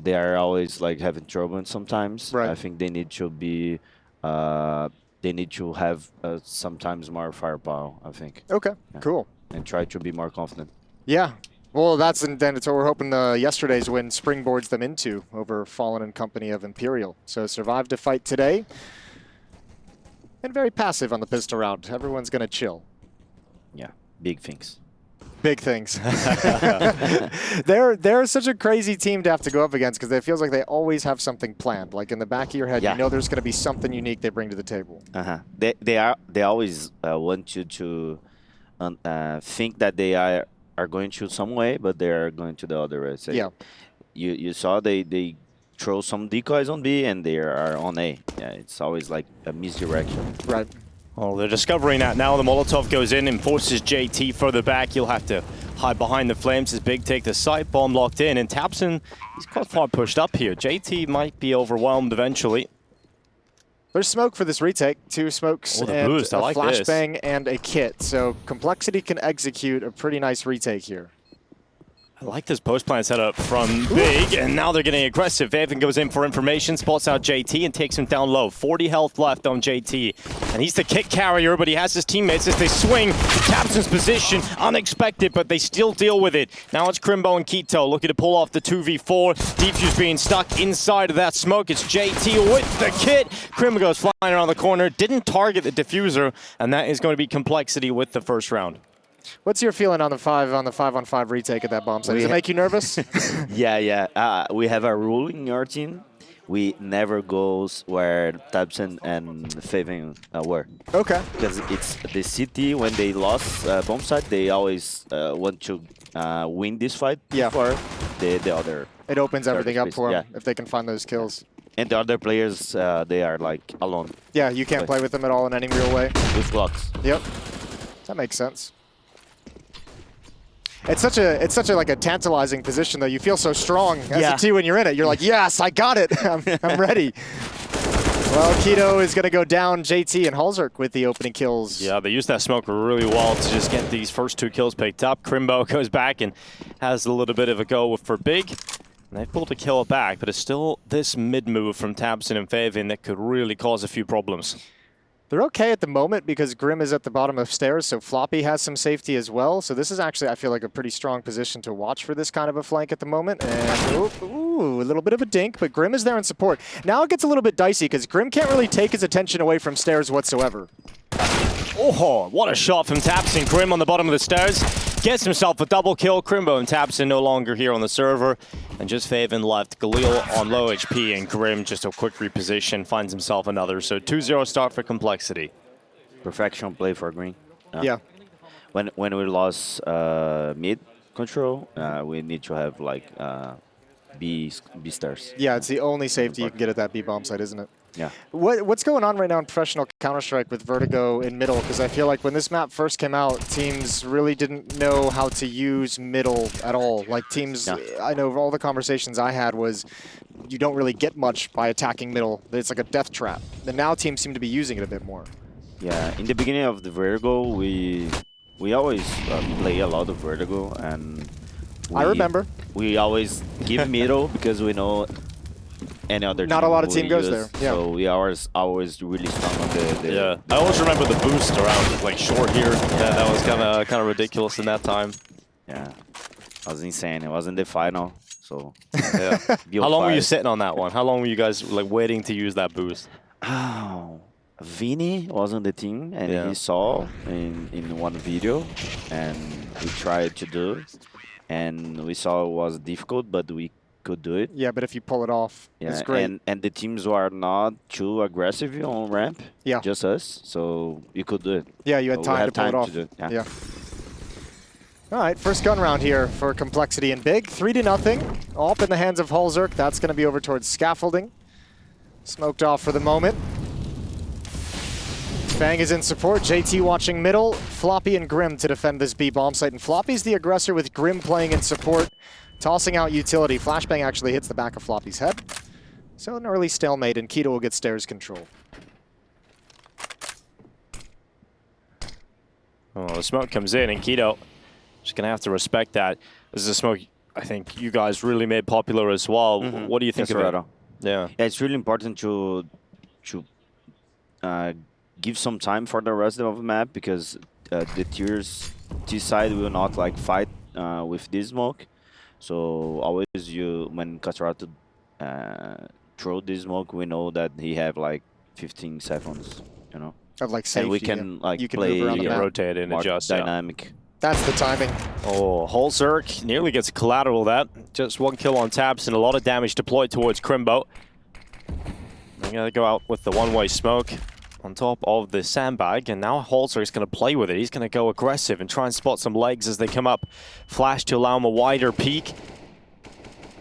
they are always like having trouble sometimes. Right. I think they need to be, they need to have sometimes more firepower, I think. Okay, Yeah. cool. And try to be more confident. Yeah. Well, then it's what we're hoping yesterday's win springboards them into over Fallen and company of Imperial. So survived to fight today. And very passive on the pistol round. Everyone's going to chill. Yeah, big things. Big things. They're such a crazy team to have to go up against because it feels like they always have something planned. Like in the back of your head, yeah. You know there's going to be something unique they bring to the table. They always want you to think that they are going to some way, but they are going to the other way. So yeah. You saw they throw some decoys on B and they are on A. Yeah, it's always like a misdirection. Right. Well, they're discovering that now. The Molotov goes in and forces JT further back. You'll have to hide behind the flames as Big take the site bomb locked in. And tabseN, he's quite far pushed up here. JT might be overwhelmed eventually. There's smoke for this retake. 2 smokes and boost. I like this. flashbang and a kit. So Complexity can execute a pretty nice retake here. I like this post-plant setup from Big, and now they're getting aggressive. FaNg goes in for information, spots out JT, and takes him down low. 40 health left on JT. And he's the kick carrier, but he has his teammates as they swing to tabseN's position. Unexpected, but they still deal with it. Now it's Crimbo and Keto looking to pull off the 2v4. Defuse being stuck inside of that smoke. It's JT with the kit. Crimbo goes flying around the corner, didn't target the diffuser, and that is going to be Complexity with the first round. What's your feeling on the 5-on-5 retake at that bomb site? Does it make you nervous? Yeah. We have a rule in our team. We never goes where tabseN and FaNg were. Okay. Because it's the city, when they lost bomb site, they always want to win this fight before the other. It opens everything up for them yeah. if they can find those kills. And the other players, they are like alone. Yeah, you can't play with them at all in any real way. With blocks. Yep. That makes sense. It's such a like a tantalizing position though. You feel so strong as a T when you're in it. You're like, yes, I got it. I'm ready. Well, Keto is going to go down. JT and hallzerk with the opening kills. Yeah, they used that smoke really well to just get these first 2 kills picked up. Crimbo goes back and has a little bit of a go for Big. And they've pulled a kill back, but it's still this mid move from tabseN and FaNg that could really cause a few problems. They're okay at the moment because Grim is at the bottom of stairs, so Floppy has some safety as well. So this is actually, I feel like, a pretty strong position to watch for this kind of a flank at the moment. And ooh, a little bit of a dink, but Grim is there in support. Now it gets a little bit dicey because Grim can't really take his attention away from stairs whatsoever. Oh, what a shot from tabseN. Grim on the bottom of the stairs. Gets himself a double kill. Crimbo and tabseN no longer here on the server. And just FaNg left. Galil on low HP, and Grim just a quick reposition, finds himself another. So 2-0 start for Complexity. Perfection play for Green. Yeah. When we lost mid control, we need to have like B stairs. Yeah, it's the only safety you can get at that B bomb site, isn't it? Yeah. What's going on right now in professional Counter-Strike with Vertigo in middle? Because I feel like when this map first came out, teams really didn't know how to use middle at all. Like teams, I know all the conversations I had was you don't really get much by attacking middle. It's like a death trap. And now teams seem to be using it a bit more. Yeah, in the beginning of the Vertigo, we always play a lot of Vertigo, and I remember. We always give middle because we know any other not team a lot of team goes use, there. Yeah. So we are always really strong on the yeah. I always remember the boost around like short here. Yeah, that was kind of ridiculous in that time. Yeah, it was insane. It was in the final. So yeah. How long were you sitting on that one? How long were you guys like waiting to use that boost? Oh, Vinny was on the team, and he saw in one video, and we tried to do it, and we saw it was difficult, but we could do it. Yeah, but if you pull it off, it's great. And the teams were not too aggressive on ramp. Yeah. Just us, so you could do it. Yeah, you had time to pull it off. Yeah. All right, first gun round here for Complexity and Big. 3-0, all up in the hands of hallzerk. That's going to be over towards scaffolding. Smoked off for the moment. FaNg is in support. JT watching middle. Floppy and Grim to defend this B bomb site. And Floppy's the aggressor with Grim playing in support. Tossing out utility. Flashbang actually hits the back of Floppy's head. So an early stalemate, and Keto will get stairs control. Oh, the smoke comes in, and Keto just going to have to respect that. This is a smoke I think you guys really made popular as well. What do you think of it? Yeah, it's really important to give some time for the rest of the map because the T side will not like fight with this smoke. So always when Catarata throw this smoke, we know that he have like 15 seconds, you know. Of like safety. And we can like you can play move around the map. Rotate and adjust. Dynamic. That's the timing. Oh, hallzerk nearly gets a collateral that. Just 1 kill on tabseN and a lot of damage deployed towards Crimbo. They're going to go out with the one-way smoke on top of the sandbag, and now hallzerk is going to play with it. He's going to go aggressive and try and spot some legs as they come up. Flash to allow him a wider peek.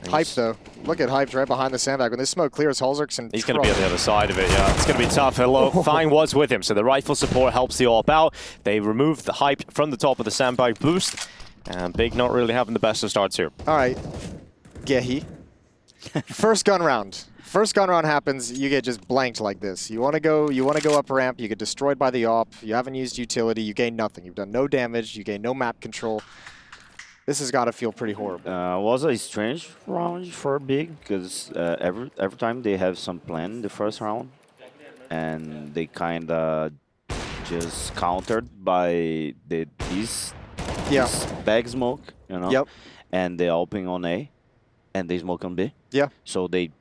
Hype, though. Look at Hype's right behind the sandbag. When this smoke clears, hallzerk's in He's going to be on the other side of it, yeah. It's going to be tough. Hello, FaNg was with him, so the rifle support helps the AWP out. They removed the Hype from the top of the sandbag boost, and Big not really having the best of starts here. All right, Gehi. First gun round. First gun round happens, you get just blanked like this. You want to go up ramp, you get destroyed by the AWP, you haven't used utility, you gain nothing. You've done no damage, you gain no map control. This has got to feel pretty horrible. Was a strange round for Big because every time they have some plan in the first round, and they kind of just countered by this bag smoke, you know. Yep. And they open on A, and they smoke on B. Yeah. So they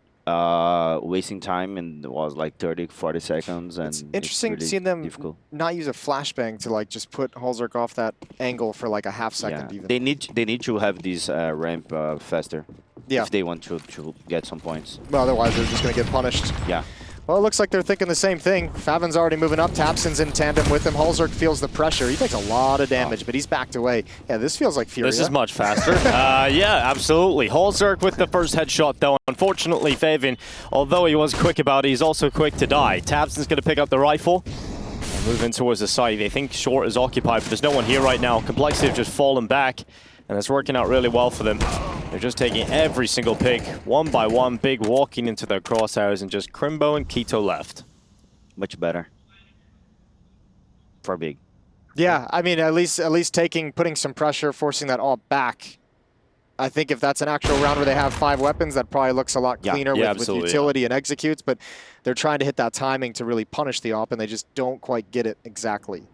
wasting time, and it was like 30-40 seconds, and it's interesting really seeing them difficult. not use a flashbang to like just put hallzerk off that angle for like a half second even. They need to have this ramp faster if they want to get some points. Well, otherwise they're just going to get punished. Yeah. Well, it looks like they're thinking the same thing. FaNg's already moving up. tabseN's in tandem with him. hallzerk feels the pressure. He takes a lot of damage, but he's backed away. Yeah, this feels like Fury. This is much faster. Yeah, absolutely. hallzerk with the first headshot, though. Unfortunately, FaNg, although he was quick about it, he's also quick to die. tabseN's going to pick up the rifle and move in towards the site. They think short is occupied, but there's no one here right now. Complexity have just fallen back, and it's working out really well for them. They're just taking every single pick, one by one. Big walking into their crosshairs, and just Crimbo and Keto left. Much better for Big. Yeah, I mean, at least putting some pressure, forcing that all back. I think if that's an actual round where they have 5 weapons, that probably looks a lot cleaner with utility and executes, but they're trying to hit that timing to really punish the AWP, and they just don't quite get it exactly.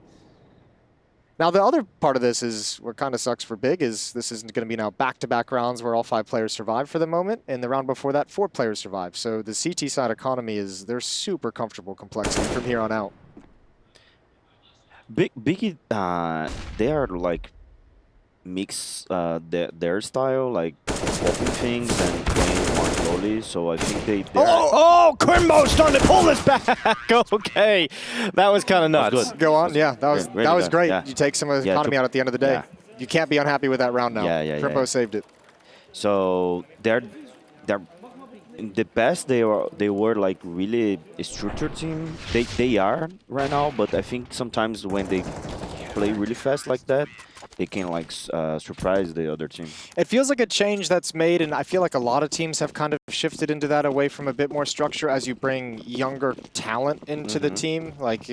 Now, the other part of this is what kind of sucks for Big is this isn't going to be now back-to-back rounds where all 5 players survive for the moment. And the round before that, 4 players survive. So the CT side economy is, they're super comfortable Complexity from here on out. Big, they are like mix their style, like popping things and playing more slowly. So I think they Oh, Crimbo starting to pull this back. Okay, that was kind of nuts. Go on, yeah, that was great. Yeah. You take some of the economy out at the end of the day. Yeah. You can't be unhappy with that round now. Crimbo saved it. So they're in the past they were like really a structured team. They are right now, but I think sometimes when they play really fast like that, they can like surprise the other team. It feels like a change that's made, and I feel like a lot of teams have kind of shifted into that away from a bit more structure as you bring younger talent into the team, like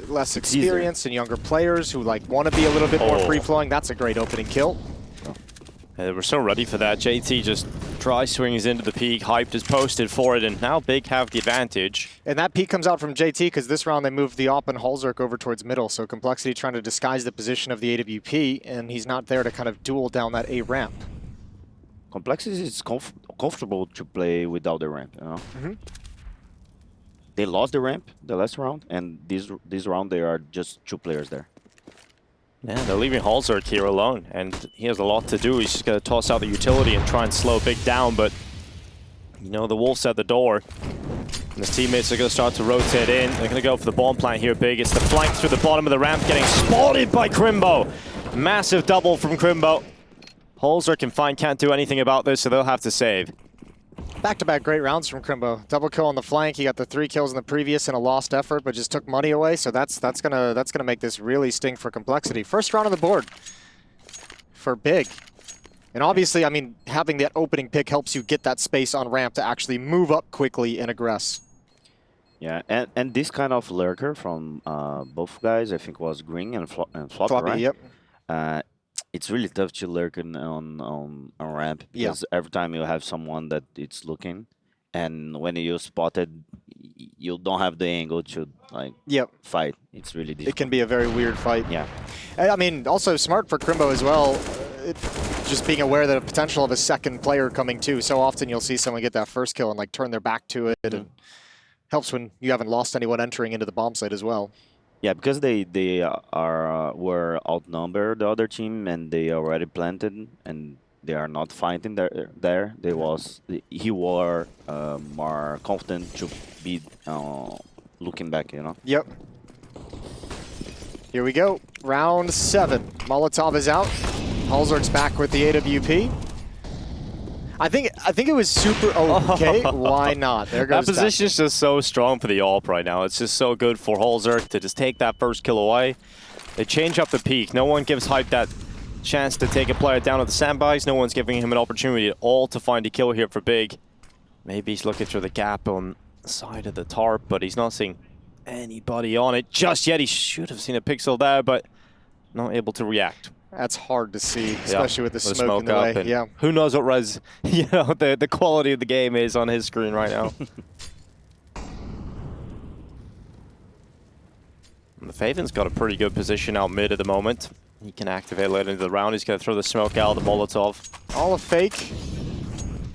less experience and younger players who like want to be a little bit more free-flowing. That's a great opening kill. We're so ready for that. JT just try swings into the peak, hyped is posted for it, and now Big have the advantage. And that peak comes out from JT because this round they moved the AWP and hallzerk over towards middle, so Complexity trying to disguise the position of the AWP, and he's not there to kind of duel down that A ramp. Complexity is comfortable to play without the ramp, you know? They lost the ramp the last round, and this round they are just 2 players there. Yeah, they're leaving hallzerk here alone, and he has a lot to do. He's just going to toss out the utility and try and slow Big down, but you know, the wolf's at the door. And his teammates are going to start to rotate in. They're going to go for the bomb plant here, Big. It's the flank through the bottom of the ramp, getting spotted by Crimbo. Massive double from Crimbo. hallzerk and FaNg can't do anything about this, so they'll have to save. Back-to-back great rounds from Crimbo. Double kill on the flank. He got the 3 kills in the previous in a lost effort, but just took money away. So that's gonna make this really sting for Complexity. First round on the board for Big. And obviously, I mean, having that opening pick helps you get that space on ramp to actually move up quickly and aggress. Yeah, and this kind of lurker from both guys, I think was Green and Floppy, right? Yep. it's really tough to lurk on ramp because every time you have someone that it's looking, and when you spotted, you don't have the angle to like fight. It's really difficult. It can be a very weird fight. Yeah. I mean, also smart for Crimbo as well. Just being aware that the potential of a second player coming too. So often you'll see someone get that first kill and like turn their back to it, and helps when you haven't lost anyone entering into the bomb site as well. Yeah, because they were outnumbered the other team and they already planted and they are not fighting there. He were more confident to be looking back, you know. Yep. Here we go. Round 7. Molotov is out. hallzerk's back with the AWP. I think it was super okay. Why not? There goes that position is just so strong for the AWP right now. It's just so good for hallzerk to just take that first kill away. They change up the peak. No one gives Hype that chance to take a player down at the sandbags. No one's giving him an opportunity at all to find a kill here for Big. Maybe he's looking through the gap on the side of the tarp, but he's not seeing anybody on it just yet. He should have seen a pixel there, but not able to react. That's hard to see, especially with the smoke in the way. Yeah. Who knows what res, the quality of the game is on his screen right now. And the FaVng's got a pretty good position out mid at the moment. He can activate later into the round. He's going to throw the smoke out, the Molotov. All a fake.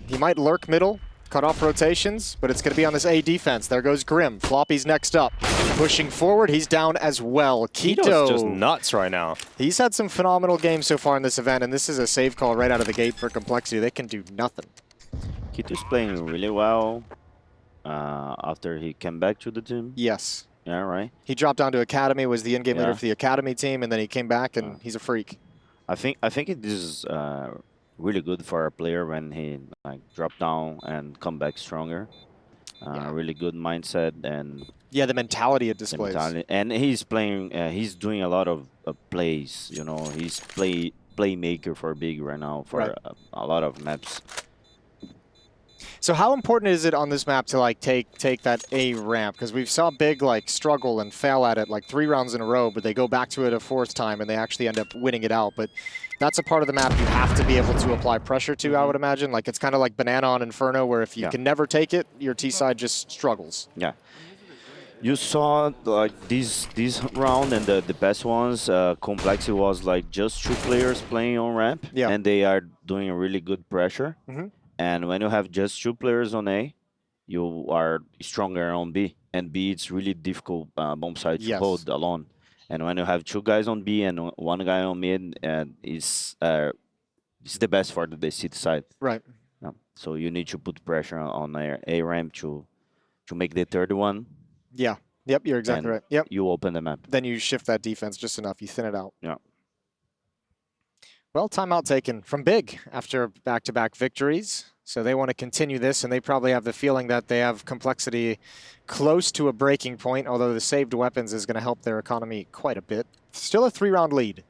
He might lurk middle, cut off rotations, but it's going to be on this A defense. There goes Grim. Floppy's next up. Pushing forward, he's down as well. Kito's just nuts right now. He's had some phenomenal games so far in this event, and this is a save call right out of the gate for Complexity. They can do nothing. Kito's playing really well after he came back to the team. Yes. Yeah, right. He dropped down to Academy, was the in-game leader for the Academy team, and then he came back, and he's a freak. I think it is really good for a player when he like drop down and come back stronger. Really good mindset and the mentality it displays. And he's playing. He's doing a lot of plays. You know, he's playmaker for Big right now for a lot of maps. So how important is it on this map to like take that A ramp? Because we've saw Big like struggle and fail at it like 3 rounds in a row, but they go back to it a 4th time and they actually end up winning it out. But that's a part of the map you have to be able to apply pressure to, I would imagine. Like it's kind of like Banana on Inferno, where if you can never take it, your T side just struggles. Yeah. You saw like this round and the best ones. Complexity was like just 2 players playing on ramp, and they are doing a really good pressure. And when you have just 2 players on A, you are stronger on B. And B, it's really difficult bomb site to hold alone. And when you have 2 guys on B and 1 guy on mid, it's the best for the city side. Right. So you need to put pressure on A ramp to make the 3rd one. Yeah. Yep, you're exactly right. Yep. You open the map. Then you shift that defense just enough. You thin it out. Yeah. Well, timeout taken from Big after back-to-back victories. So they want to continue this, and they probably have the feeling that they have Complexity close to a breaking point, although the saved weapons is going to help their economy quite a bit. Still a 3-round lead.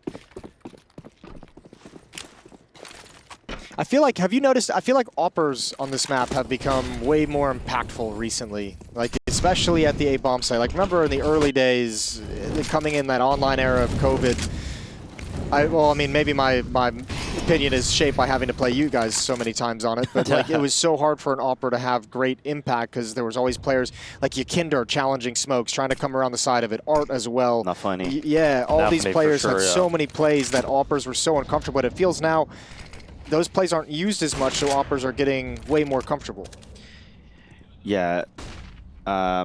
I feel like, have you noticed, I feel like AWPers on this map have become way more impactful recently. Like, especially at the A bomb site. Like, remember in the early days, coming in that online era of COVID, well, I mean, maybe my opinion is shaped by having to play you guys so many times on it, but like it was so hard for an AWPer to have great impact because there was always players like Yakinder challenging smokes, trying to come around the side of it, Art as well. Not funny. Yeah, all these players had so many plays that AWPers were so uncomfortable, but it feels now those plays aren't used as much, so AWPers are getting way more comfortable. Yeah. I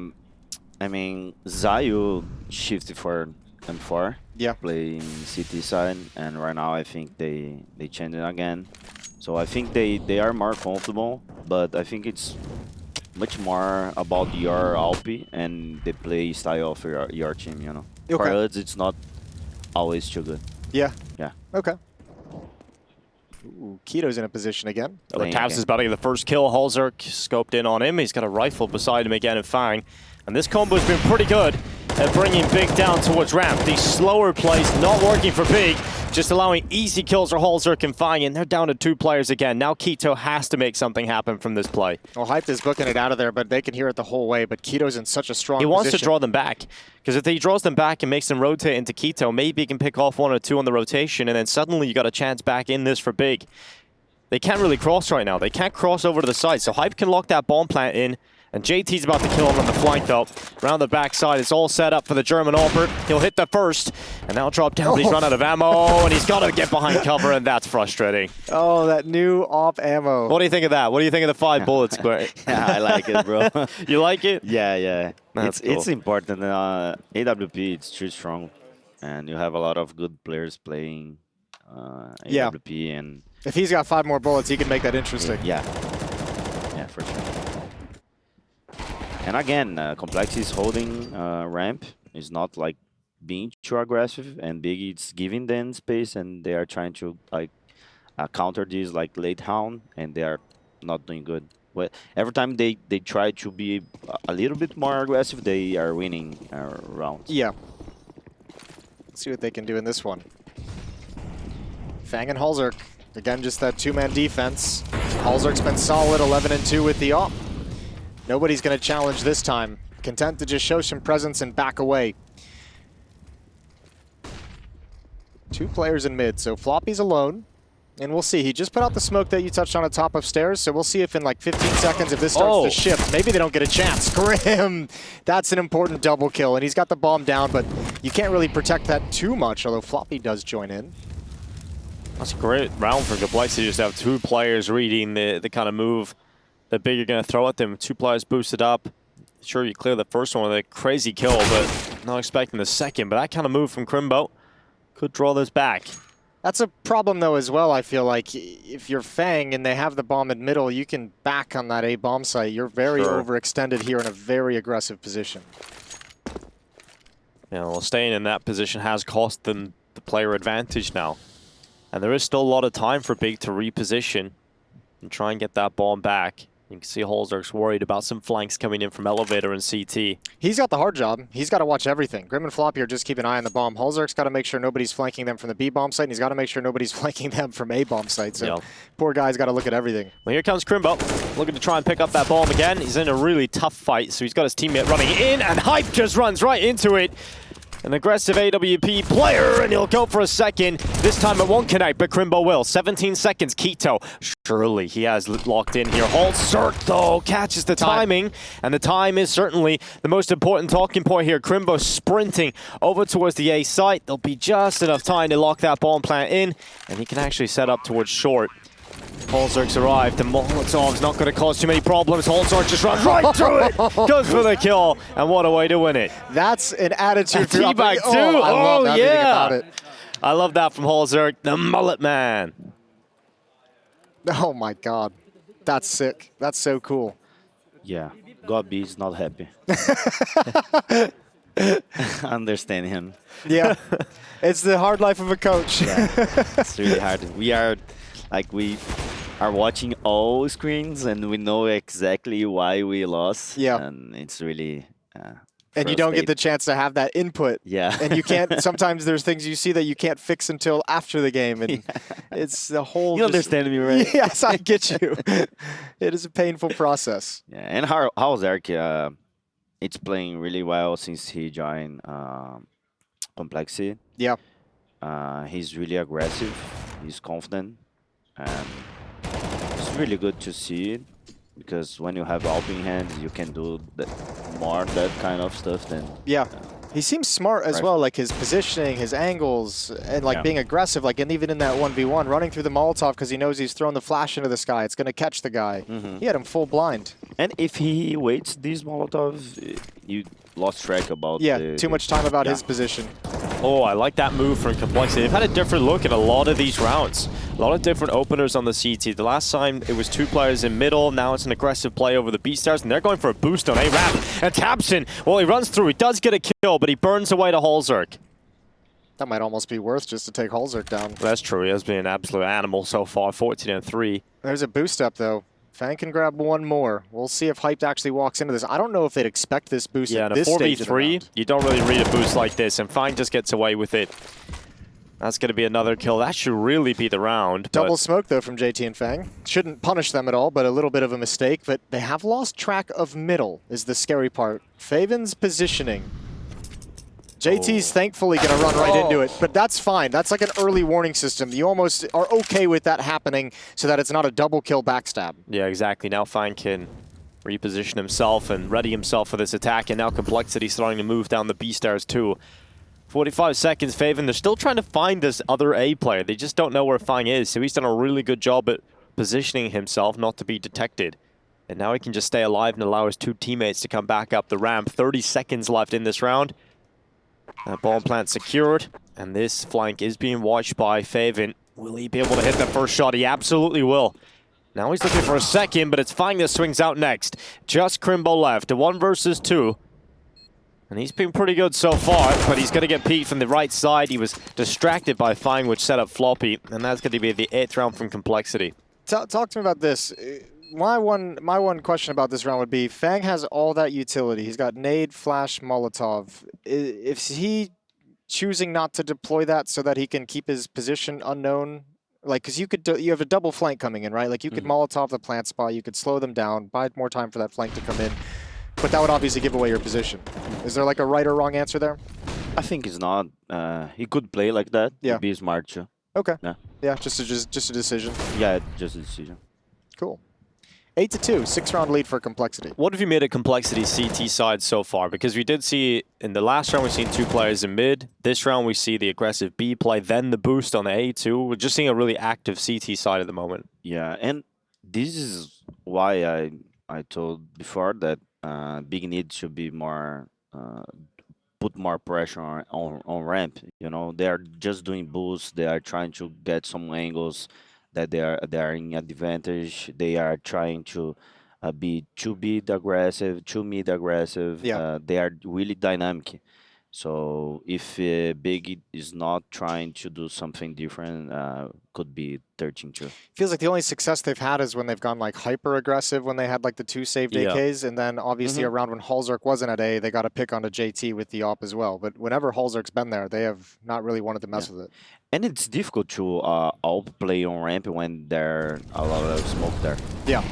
mean, Zayu shifted for M4. Yeah. Playing CT side, and right now I think they changed it again. So I think they are more comfortable, but I think it's much more about your AWP and the play style of your team, you know. Okay. For us, it's not always too good. Yeah. Yeah. Okay. Ooh, Kito's in a position again. Tabs is about to get the first kill. hallzerk scoped in on him. He's got a rifle beside him again and FaNg. And this combo's been pretty good at bringing Big down towards ramp. These slower plays not working for Big. just allowing easy kills for hallzerk and FaNg, and they're down to 2 players again. Now Keto has to make something happen from this play. Well, Hype is booking it out of there, but they can hear it the whole way. But Keto's in such a strong position. He wants to position. draw them back, because if he draws them back and makes them rotate into Keto, maybe he can pick off 1 or 2 on the rotation, and then suddenly you got a chance back in this for big. They can't really cross right now. They can't cross over to the side, so Hype can lock that bomb plant in. And JT's about to kill him on the flank, though. Around the backside, it's all set up for the German AWPer. He'll hit the first, and now drop down, but he's run out of ammo, and he's got to get behind cover, and that's frustrating. Oh, that new AWP ammo. What do you think of that? What do you think of the 5 bullets, Square? Yeah, I like it, bro. You like it? Yeah. That's cool. It's important. AWP, it's too strong, and you have a lot of good players playing AWP. And if he's got 5 more bullets, he can make that interesting. Yeah, for sure. And again, Complexity is holding ramp. It's not like being too aggressive, and Big it's giving them space, and they are trying to like counter this like late round, and they are not doing good. Well, every time they try to be a little bit more aggressive, they are winning rounds. Yeah. Let's see what they can do in this one. FaNg and hallzerk. Again, just that 2-man defense. hallzerk's been solid, 11-2 with the AWP. Nobody's going to challenge this time. Content to just show some presence and back away. 2 players in mid, so Floppy's alone. And we'll see. He just put out the smoke that you touched on at top of stairs, so we'll see if in like 15 seconds, if this starts to shift, maybe they don't get a chance. Grim! That's an important double kill, and he's got the bomb down, but you can't really protect that too much, although Floppy does join in. That's a great round for Complexity, just to have 2 players reading the kind of move that Big are going to throw at them. 2 players boosted up. Sure, you clear the first one with a crazy kill, but not expecting the second. But that kind of move from Crimbo could draw this back. That's a problem, though, as well, I feel like. If you're FaNg and they have the bomb in middle, you can back on that A bomb site. You're very overextended here in a very aggressive position. You know, staying in that position has cost them the player advantage now. And there is still a lot of time for Big to reposition and try and get that bomb back. You can see hallzerk's worried about some flanks coming in from Elevator and CT. He's got the hard job. He's got to watch everything. Grim and Floppy are just keep an eye on the bomb. hallzerk's got to make sure nobody's flanking them from the B bomb site, and he's got to make sure nobody's flanking them from A bomb site. So poor guy's got to look at everything. Well, here comes Crimbo, looking to try and pick up that bomb again. He's in a really tough fight, so he's got his teammate running in, and Hype just runs right into it. An aggressive AWP player, and he'll go for a second. This time it won't connect, but Crimbo will. 17 seconds, Keto. Surely he has locked in here. hallzerk, though, catches the timing, and the time is certainly the most important talking point here. Crimbo sprinting over towards the A site. There'll be just enough time to lock that bomb plant in, and he can actually set up towards short. hallzerk's arrived. The Molotov's not going to cause too many problems. hallzerk just runs right through it. Goes for the kill. And what a way to win it. That's an attitude. Teabag too. I love everything about it. I love that from hallzerk. The mullet man. Oh my God. That's sick. That's so cool. Yeah. God B is not happy. Understand him. Yeah. It's the hard life of a coach. Yeah. It's really hard. We are watching all screens, and we know exactly why we lost. Yeah. And it's really and you don't get the chance to have that input. Yeah. And you can't, sometimes there's things you see that you can't fix until after the game. And it's the whole... You understand me, right? Yes, I get you. It is a painful process. Yeah, and hallzerk, it's playing really well since he joined Complexity. Yeah. He's really aggressive. He's confident. And it's really good to see it, because when you have AWP in hand, you can do that kind of stuff. Then he seems smart as well, like his positioning, his angles, and like being aggressive. Like, and even in that 1v1, running through the Molotov because he knows he's throwing the flash into the sky. It's going to catch the guy. He had him full blind. And if he waits these Molotovs, you lost track about too much time about his position. Oh, I like that move from Complexity. They've had a different look at a lot of these rounds. A lot of different openers on the CT. The last time it was 2 players in middle. Now it's an aggressive play over the B-Stars, and they're going for a boost on A-Rap. And tabseN, well, he runs through. He does get a kill, but he burns away to hallzerk. That might almost be worth just to take hallzerk down. That's true. He has been an absolute animal so far. 14-3. There's a boost up, though. FaNg can grab one more. We'll see if Hyped actually walks into this. I don't know if they'd expect this boost at this stage of the round. You don't really read a boost like this, and FaNg just gets away with it. That's going to be another kill. That should really be the round. Double smoke, though, from JT and FaNg. Shouldn't punish them at all, but a little bit of a mistake. But they have lost track of middle, is the scary part. FaVn's positioning. JT's thankfully going to run right into it, but that's fine. That's like an early warning system. You almost are okay with that happening so that it's not a double kill backstab. Yeah, exactly. Now FaNg can reposition himself and ready himself for this attack, and now Complexity's starting to move down the B stairs too. 45 seconds, FaVn. They're still trying to find this other A player. They just don't know where FaNg is, so he's done a really good job at positioning himself not to be detected. And now he can just stay alive and allow his two teammates to come back up the ramp. 30 seconds left in this round. Bomb plant secured, and this flank is being watched by FaVn. Will he be able to hit the first shot? He absolutely will. Now he's looking for a second, but it's FaNg that swings out next. Just Crimbo left, a 1 versus 2. And he's been pretty good so far, but he's going to get peeked from the right side. He was distracted by FaNg, which set up Floppy, and that's going to be the 8th round from Complexity. Talk to me about this. My one question about this round would be, FaNg has all that utility. He's got nade, flash, Molotov. Is he choosing not to deploy that so that he can keep his position unknown? Like, because you have a double flank coming in, right? Like, you could Molotov the plant spot, you could slow them down, buy more time for that flank to come in. But that would obviously give away your position. Is there like a right or wrong answer there? I think it's not. He could play like that. Yeah. He'd be smart too. Okay. Yeah. Yeah, just a decision. Yeah, just a decision. Cool. 8-2, 6-round lead for Complexity. What have you made of Complexity's CT side so far? Because we did see, in the last round, we've seen 2 players in mid. This round, we see the aggressive B play, then the boost on the A2. We're just seeing a really active CT side at the moment. Yeah, and this is why I told before that Big Need should be more, put more pressure on ramp. You know, they are just doing boosts. They are trying to get some angles that they are in advantage. They are trying to be too mid aggressive, too mid aggressive. Yeah. They are really dynamic. So if Big is not trying to do something different, could be 13-2. Feels like the only success they've had is when they've gone like hyper aggressive when they had like the 2 saved AKs, and then obviously around when hallzerk wasn't at A, they got a pick onto JT with the op as well. But whenever hallzerk's been there, they have not really wanted to mess with it. And it's difficult to outplay on ramp when there are a lot of smoke there. Yeah.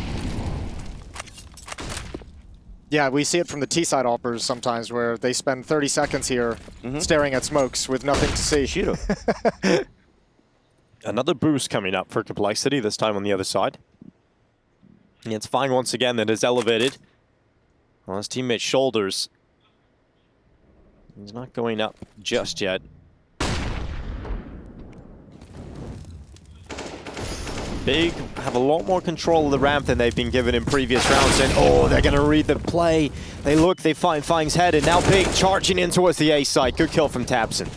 Yeah, we see it from the T-side oppers sometimes where they spend 30 seconds here staring at smokes with nothing to see. Shiro. Another boost coming up for Complexity, this time on the other side. And it's FaNg once again that is elevated on his teammate's shoulders. He's not going up just yet. Big have a lot more control of the ramp than they've been given in previous rounds. And oh, they're going to read the play. They look, they find FaNg's head, and now Big charging in towards the A side. Good kill from tabseN.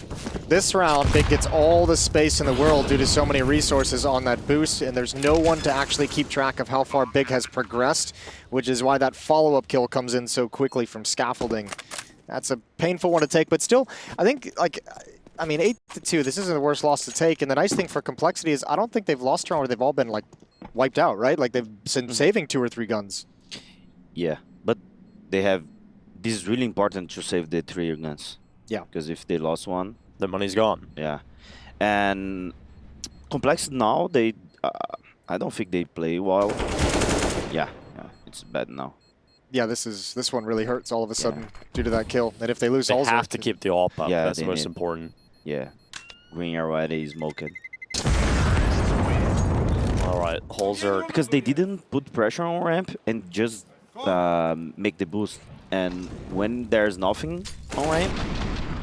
This round, Big gets all the space in the world due to so many resources on that boost, and there's no one to actually keep track of how far Big has progressed, which is why that follow-up kill comes in so quickly from scaffolding. That's a painful one to take, but still, I think, like, I mean, 8-2, this isn't the worst loss to take, and the nice thing for Complexity is I don't think they've lost a round where they've all been, like, wiped out, right? Like, they've been saving 2 or 3 guns. Yeah, but they have, this is really important to save the 3 guns. Yeah. Because if they lost one, the money's gone. Yeah. And Complexity now, they, I don't think they play well. Yeah, it's bad now. Yeah, this one really hurts all of a sudden due to that kill. And if they lose, they also have to keep the AWP up. Yeah, that's the most important. Yeah, green already is smoked. All right, hallzerk. Because they didn't put pressure on ramp and just make the boost. And when there's nothing on ramp,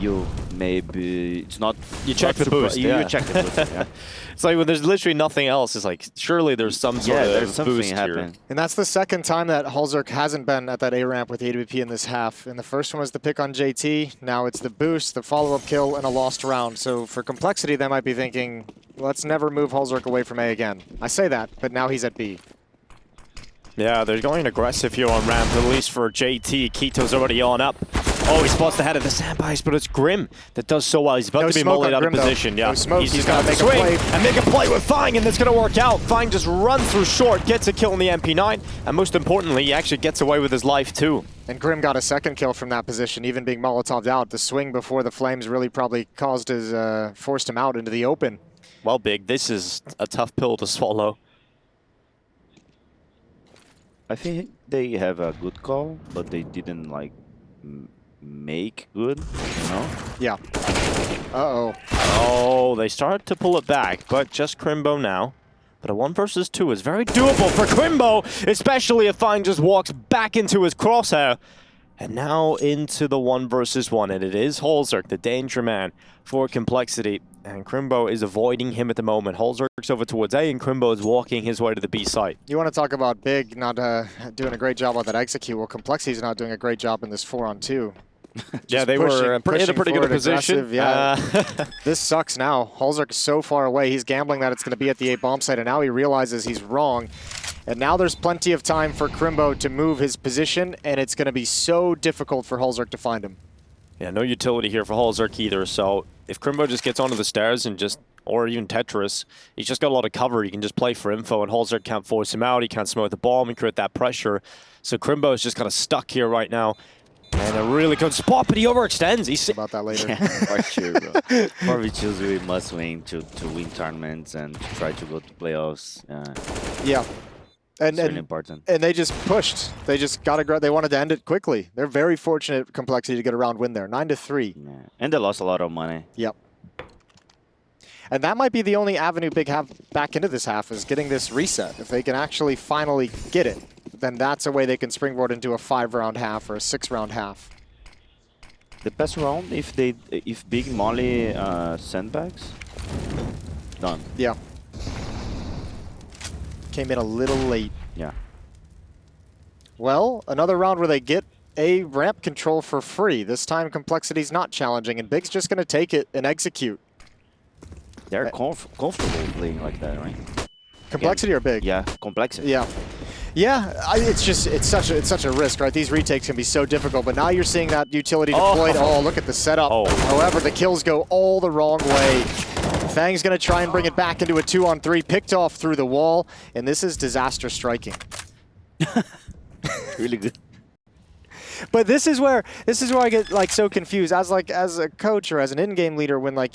you maybe it's not. You check the boost. You check the boost. Yeah. It's like when there's literally nothing else. It's like surely there's some sort of boost here. And that's the second time that hallzerk hasn't been at that A ramp with AWP in this half. And the first one was the pick on JT. Now it's the boost, the follow-up kill, and a lost round. So for Complexity, they might be thinking, let's never move hallzerk away from A again. I say that, but now he's at B. Yeah, they're going aggressive here on ramp, at least for JT. Kito's already on up. Oh, he spots the head of the sandbags, but it's Grim that does so well. He's about to be mullied out of position. Yeah, no smoke. He's got to make a play and make a play with FaNg, and that's going to work out. FaNg just runs through short, gets a kill in the MP9, and most importantly, he actually gets away with his life too. And Grim got a second kill from that position, even being Molotov'd out. The swing before the flames really probably caused his, forced him out into the open. Well, Big, this is a tough pill to swallow. I think they have a good call, but they didn't like make good, you know? Yeah. Uh-oh. Oh, they start to pull it back, but just Crimbo now. But a 1 versus 2 is very doable for Crimbo, especially if FaNg just walks back into his crosshair. And now into the 1 versus 1, and it is hallzerk, the danger man for Complexity. And Crimbo is avoiding him at the moment. hallzerk's over towards A, and Crimbo is walking his way to the B site. You want to talk about Big not doing a great job on that execute. Well, Complexity's not doing a great job in this 4-on-2. Yeah, they were in a pretty good position. Yeah. This sucks now. hallzerk is so far away. He's gambling that it's going to be at the A bomb site, and now he realizes he's wrong. And now there's plenty of time for Crimbo to move his position, and it's going to be so difficult for hallzerk to find him. Yeah, no utility here for hallzerk either, so if Crimbo just gets onto the stairs and just, or even Tetris, he's just got a lot of cover. He can just play for info, and hallzerk can't force him out. He can't smoke the bomb and create that pressure. So Crimbo is just kind of stuck here right now. And a really good spot, but he overextends. He's about that later. Yeah, for sure, bro. For VTubers, we must win to win tournaments and to try to go to playoffs. Yeah. It's really important. And they just pushed. They just they wanted to end it quickly. They're very fortunate, Complexity, to get a round win there. 9-3. Yeah. And they lost a lot of money. Yep. And that might be the only avenue Big have back into this half, is getting this reset. If they can actually finally get it, then that's a way they can springboard into a 5-round half or a 6-round half. The best round, if Big molly sandbags, done. Yeah. Came in a little late. Yeah. Well, another round where they get a ramp control for free. This time Complexity's not challenging, and Big's just going to take it and execute. They're comfortable playing like that, right? Complexity or Big? Yeah, Complexity. Yeah. Yeah, it's such a risk, right? These retakes can be so difficult, but now you're seeing that utility deployed. Oh, look at the setup. Oh. However, the kills go all the wrong way. FaNg's going to try and bring it back into a 2-on-3, picked off through the wall, and this is disaster striking. Really good. But this is where I get like so confused as a coach or as an in-game leader when, like,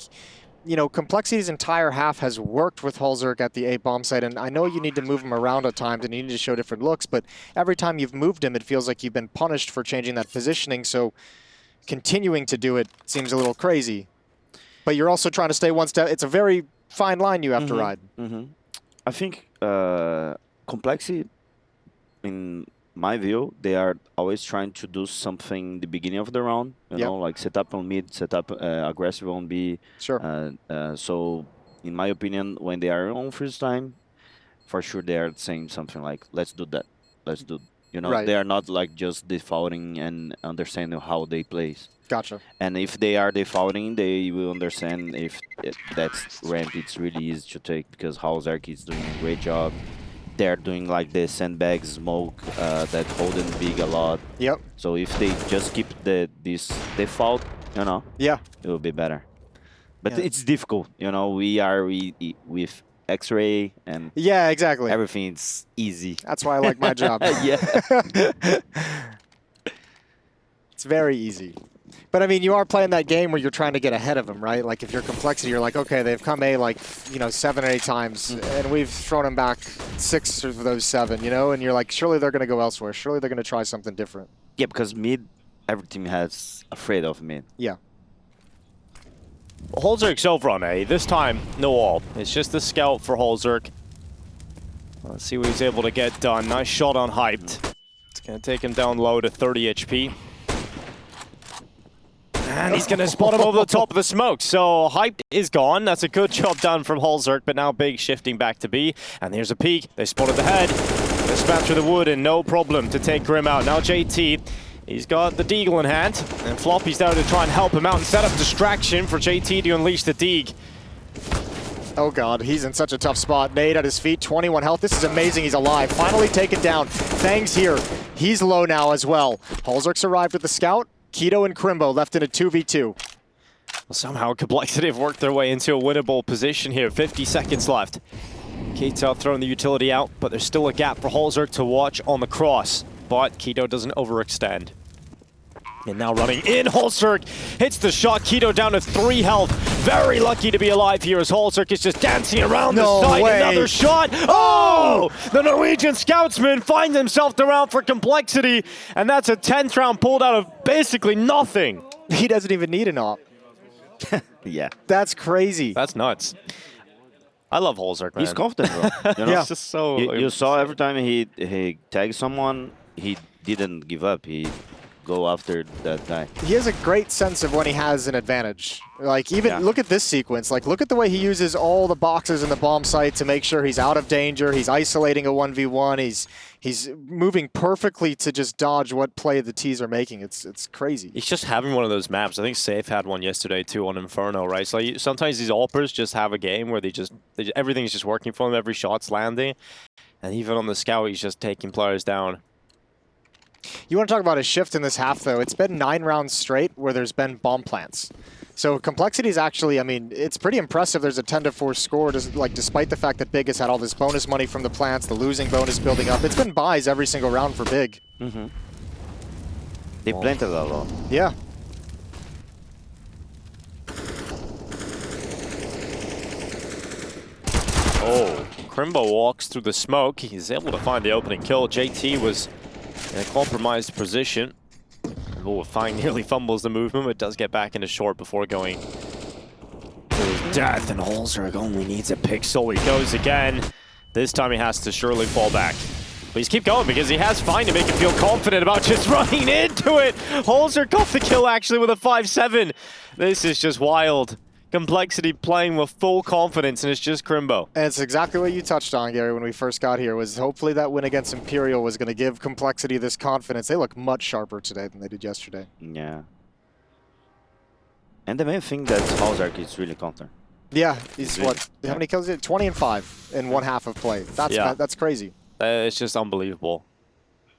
you know, Complexity's entire half has worked with hallzerk at the A bomb site, and I know you need to move him around at times and you need to show different looks, but every time you've moved him, it feels like you've been punished for changing that positioning, so continuing to do it seems a little crazy. But you're also trying to stay one step. It's a very fine line you have to ride. I think Complexity, in my view, they are always trying to do something in the beginning of the round. You know, like set up on mid, set up aggressive on B. Sure. So, in my opinion, when they are on first time, for sure they are saying something like, let's do that. Let's do, you know, they are not like just defaulting and understanding how they play. Gotcha. And if they are defaulting, they will understand if that's ramp, it's really easy to take because hallzerk is doing a great job. They're doing like the sandbag smoke that holding Big a lot. Yep. So if they just keep this default, you know, it will be better. But it's difficult, you know. We are with X-ray and exactly. Everything's easy. That's why I like my job. Yeah. It's very easy. But I mean, you are playing that game where you're trying to get ahead of them, right? Like if you're Complexity, you're like, okay, they've come A like, you know, 7 or 8 times, and we've thrown them back 6 of those 7, you know? And you're like, surely they're going to go elsewhere. Surely they're going to try something different. Yeah, because mid, every team has afraid of mid. Yeah. hallzerk's over on A. This time, no all. It's just the scout for hallzerk. Let's see what he's able to get done. Nice shot on Hyped. It's going to take him down low to 30 HP. And he's going to spot him over the top of the smoke. So Hyped is gone. That's a good job done from hallzerk, but now Big shifting back to B. And there's a peek. They spotted the head. They spat through the wood and no problem to take Grim out. Now JT, he's got the Deagle in hand. And Floppy's there to try and help him out and set up distraction for JT to unleash the Deag. Oh god, he's in such a tough spot. Nade at his feet, 21 health. This is amazing, he's alive. Finally taken down. FaNg's here. He's low now as well. hallzerk's arrived with the scout. Keto and Crimbo left in a 2v2. Well, somehow Complexity have worked their way into a winnable position here. 50 seconds left. Keto throwing the utility out, but there's still a gap for hallzerk to watch on the cross. But Keto doesn't overextend. And now running in, hallzerk hits the shot. Keto down to 3 health. Very lucky to be alive here as hallzerk is just dancing around the side. Way. Another shot. Oh! The Norwegian scoutsman finds himself around for Complexity. And that's a 10th round pulled out of basically nothing. He doesn't even need an op. Yeah. That's crazy. That's nuts. I love hallzerk, man. He's confident, bro. You know? Yeah. It's just so... You saw every time he tagged someone, he didn't give up. He go after that guy. He has a great sense of when he has an advantage. Like, even look at this sequence. Like, look at the way he uses all the boxes in the bomb site to make sure he's out of danger. He's isolating a 1v1. He's moving perfectly to just dodge what play the T's are making. It's crazy. He's just having one of those maps. I think Safe had one yesterday too on Inferno, right? So sometimes these AWPers just have a game where everything's just working for him. Every shot's landing, and even on the scout, he's just taking players down. You want to talk about a shift in this half, though. It's been 9 rounds straight where there's been bomb plants. So Complexity is actually, I mean, it's pretty impressive. There's a 10-4 score, despite the fact that Big has had all this bonus money from the plants, the losing bonus building up. It's been buys every single round for Big. Mm-hmm. They planted a lot. Yeah. Oh, Crimbo walks through the smoke. He's able to find the opening kill. JT was in a compromised position. Oh, FaNg nearly fumbles the movement, but does get back into short before going to his death. And hallzerk only needs a pixel. He goes again. This time he has to surely fall back. But he's keep going because he has FaNg to make him feel confident about just running into it. hallzerk got the kill actually with a 5-7. This is just wild. Complexity playing with full confidence, and it's just Crimbo. And it's exactly what you touched on, Gary, when we first got here, was hopefully that win against Imperial was going to give Complexity this confidence. They look much sharper today than they did yesterday. Yeah. And the main thing that hallzerk is really confident. Yeah, he's what? How many kills? 20 and 5 in one half of play. That's crazy. It's just unbelievable.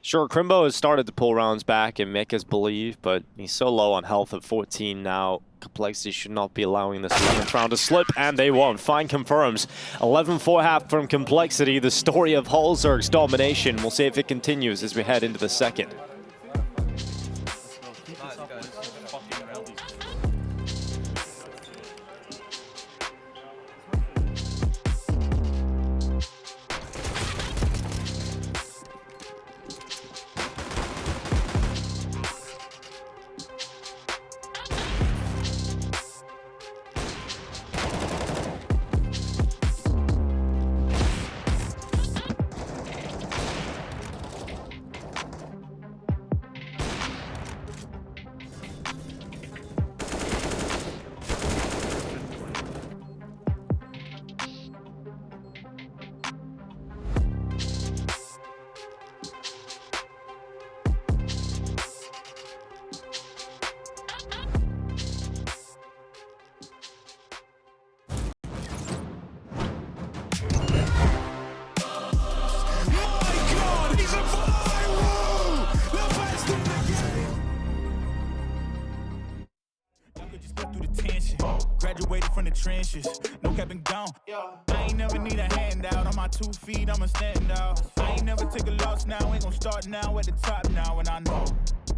Sure, Crimbo has started to pull rounds back and make us believe, but he's so low on health at 14 now. Complexity should not be allowing this 11th round to slip, and they won't. FaNg confirms 11-4 half from Complexity. The story of hallzerk's domination. We'll see if it continues as we head into the second. Graduated from the trenches, no cap and gone. I ain't never need a handout. On my 2 feet, I'ma stand out. I ain't never take a loss now. Ain't gon' start now at the top now. And I know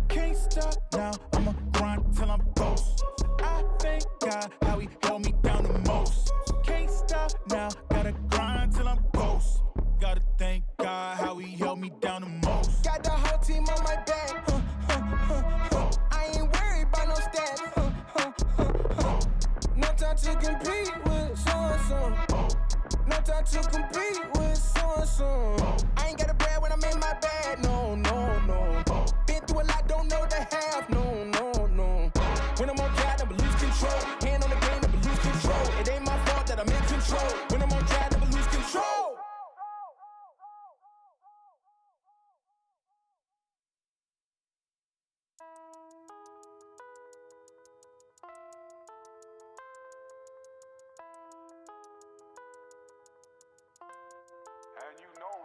can't stop now. I'ma grind till I'm ghost. I thank God how he held me down the most. Can't stop now. Gotta grind till I'm ghost. Gotta thank God how he held me down the most. Got the whole team on my back. I ain't worried about no stats. No time to compete with so-and-so. No time to compete with so-and-so. I ain't got a brag when I'm in my bag. No, no, no. Been through a lot, don't know the half. No, no, no. When I'm on track, never lose control. Hand on the game, never lose control. It ain't my fault that I'm in control. When I'm on track, never lose control. And you know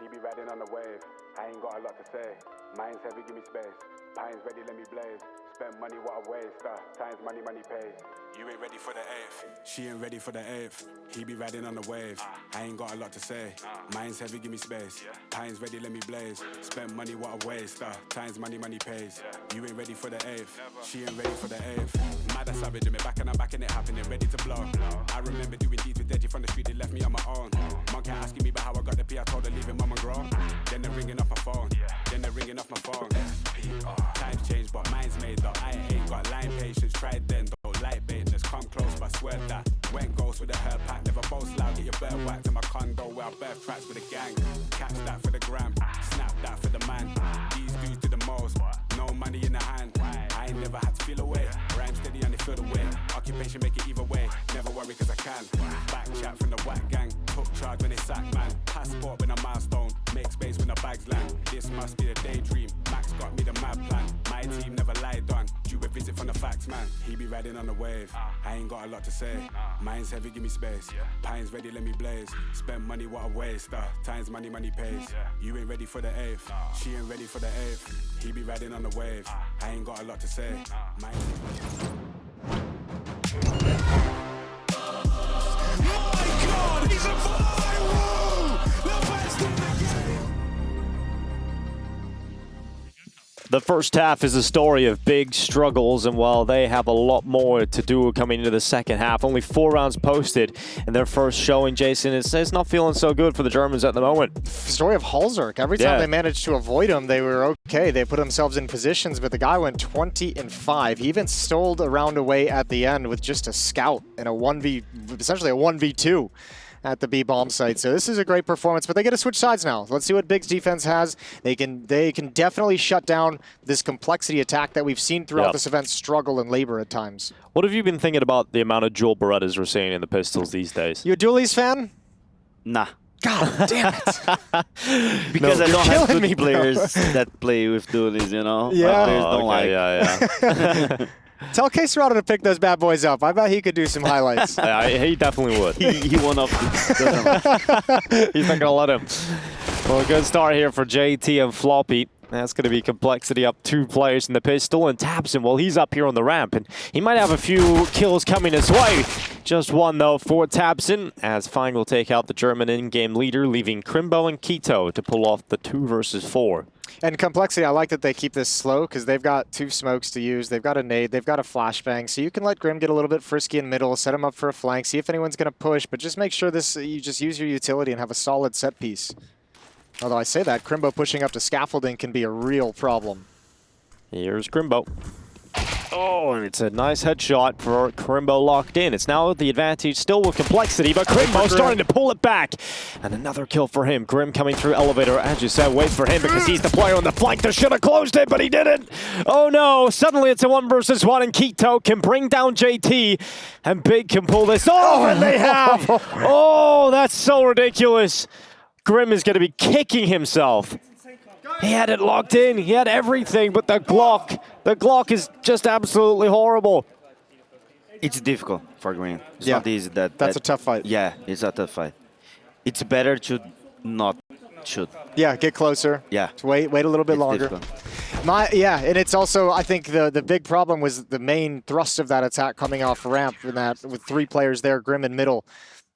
he be riding on the wave. I ain't got a lot to say. Mine's heavy, give me space. Pine's ready, let me blaze. Spend money, what a waste. Times money, money pays. You ain't ready for the 8th. She ain't ready for the 8th. He be riding on the wave. I ain't got a lot to say. Mine's heavy, give me space. Pine's ready, let me blaze. Spend money, what a waste. Times money, money pays. You ain't ready for the 8th. She ain't ready for the 8th. Mad as savage, me back and I'm back and it happening, ready to blow. I remember doing deeds with Deji from the street, they left me on my own. Monkey asking me about how I got the P, I told her leave it, mama grow. Then they're ringing off my phone. Then they're ringing off my phone. Times change, but mine's made up. I ain't got line patience, tried then, don't light bait. Let's come close, but swear that. Went ghost with a hair pack, never boast loud. Get your bird whacked in my condo where I birth tracks with a gang. Catch that for the gram, snap that for the man. These dudes do the most, no money in the hand. I ain't never had to feel away. Rhyme steady and they feel the way. Occupation make it either way. Never worry cause I can. Back chat from the whack gang. Took charge when they sack man. Passport when a milestone. Make space when the bags land. This must be a daydream. Max got me the mad plan. My team never lied on. Due a visit from the facts man. He be riding on the wave. I ain't got a lot to say. Mine's heavy, give me space. Pine's ready, let me blaze. Spend money, what a waste. Times money, money pays. You ain't ready for the 8th. She ain't ready for the 8th. He be riding on the wave. I ain't got a lot to say. Mine's The first half is a story of big struggles, and while they have a lot more to do coming into the second half, only 4 rounds posted in their first showing, Jason, it's not feeling so good for the Germans at the moment. Story of hallzerk. Every time they managed to avoid him, they were okay. They put themselves in positions, but the guy went 20-5. He even stole a round away at the end with just a scout and essentially a 1v2. At the B bomb site. So this is a great performance, but they get to switch sides now. Let's see what Big's defense has. They can definitely shut down this complexity attack that we've seen throughout this event struggle and labor at times. What have you been thinking about the amount of dual Berettas we're seeing in the pistols these days? You a dualies fan? Nah. God damn it. Because I don't have good players that play with dualies, you know? Yeah. Players don't like. Yeah. Tell K-Serrano to pick those bad boys up. I bet he could do some highlights. He definitely would. He won off. He's not going to let him. Well, a good start here for JT and Floppy. That's going to be complexity up 2 players in the pistol, and tabseN, well, he's up here on the ramp, and he might have a few kills coming his way. Just 1, though, for tabseN, as FaNg will take out the German in-game leader, leaving Crimbo and Keto to pull off the 2 versus 4. And complexity, I like that they keep this slow because they've got 2 smokes to use. They've got a nade, they've got a flashbang, so you can let Grim get a little bit frisky in middle, set him up for a flank, see if anyone's going to push, but just make sure you just use your utility and have a solid set piece. Although I say that, Crimbo pushing up to scaffolding can be a real problem. Here's Crimbo. Oh, and it's a nice headshot for Crimbo locked in. It's now the advantage still with complexity, but Crimbo starting to pull it back. And another kill for him. Grim coming through elevator, as you said, wait for him because he's the player on the flank that should have closed it, but he didn't. Oh no, suddenly it's a 1 versus 1 and Keto can bring down JT and Big can pull this off, and they have. Oh, that's so ridiculous. Grim is going to be kicking himself. He had it locked in. He had everything, but the Glock is just absolutely horrible. It's difficult for Green. It's not easy. That's a tough fight. Yeah, it's a tough fight. It's better to not shoot. Yeah, get closer. Yeah. Wait a little bit longer. And it's also, I think the big problem was the main thrust of that attack coming off ramp in that with 3 players there, Grim in middle.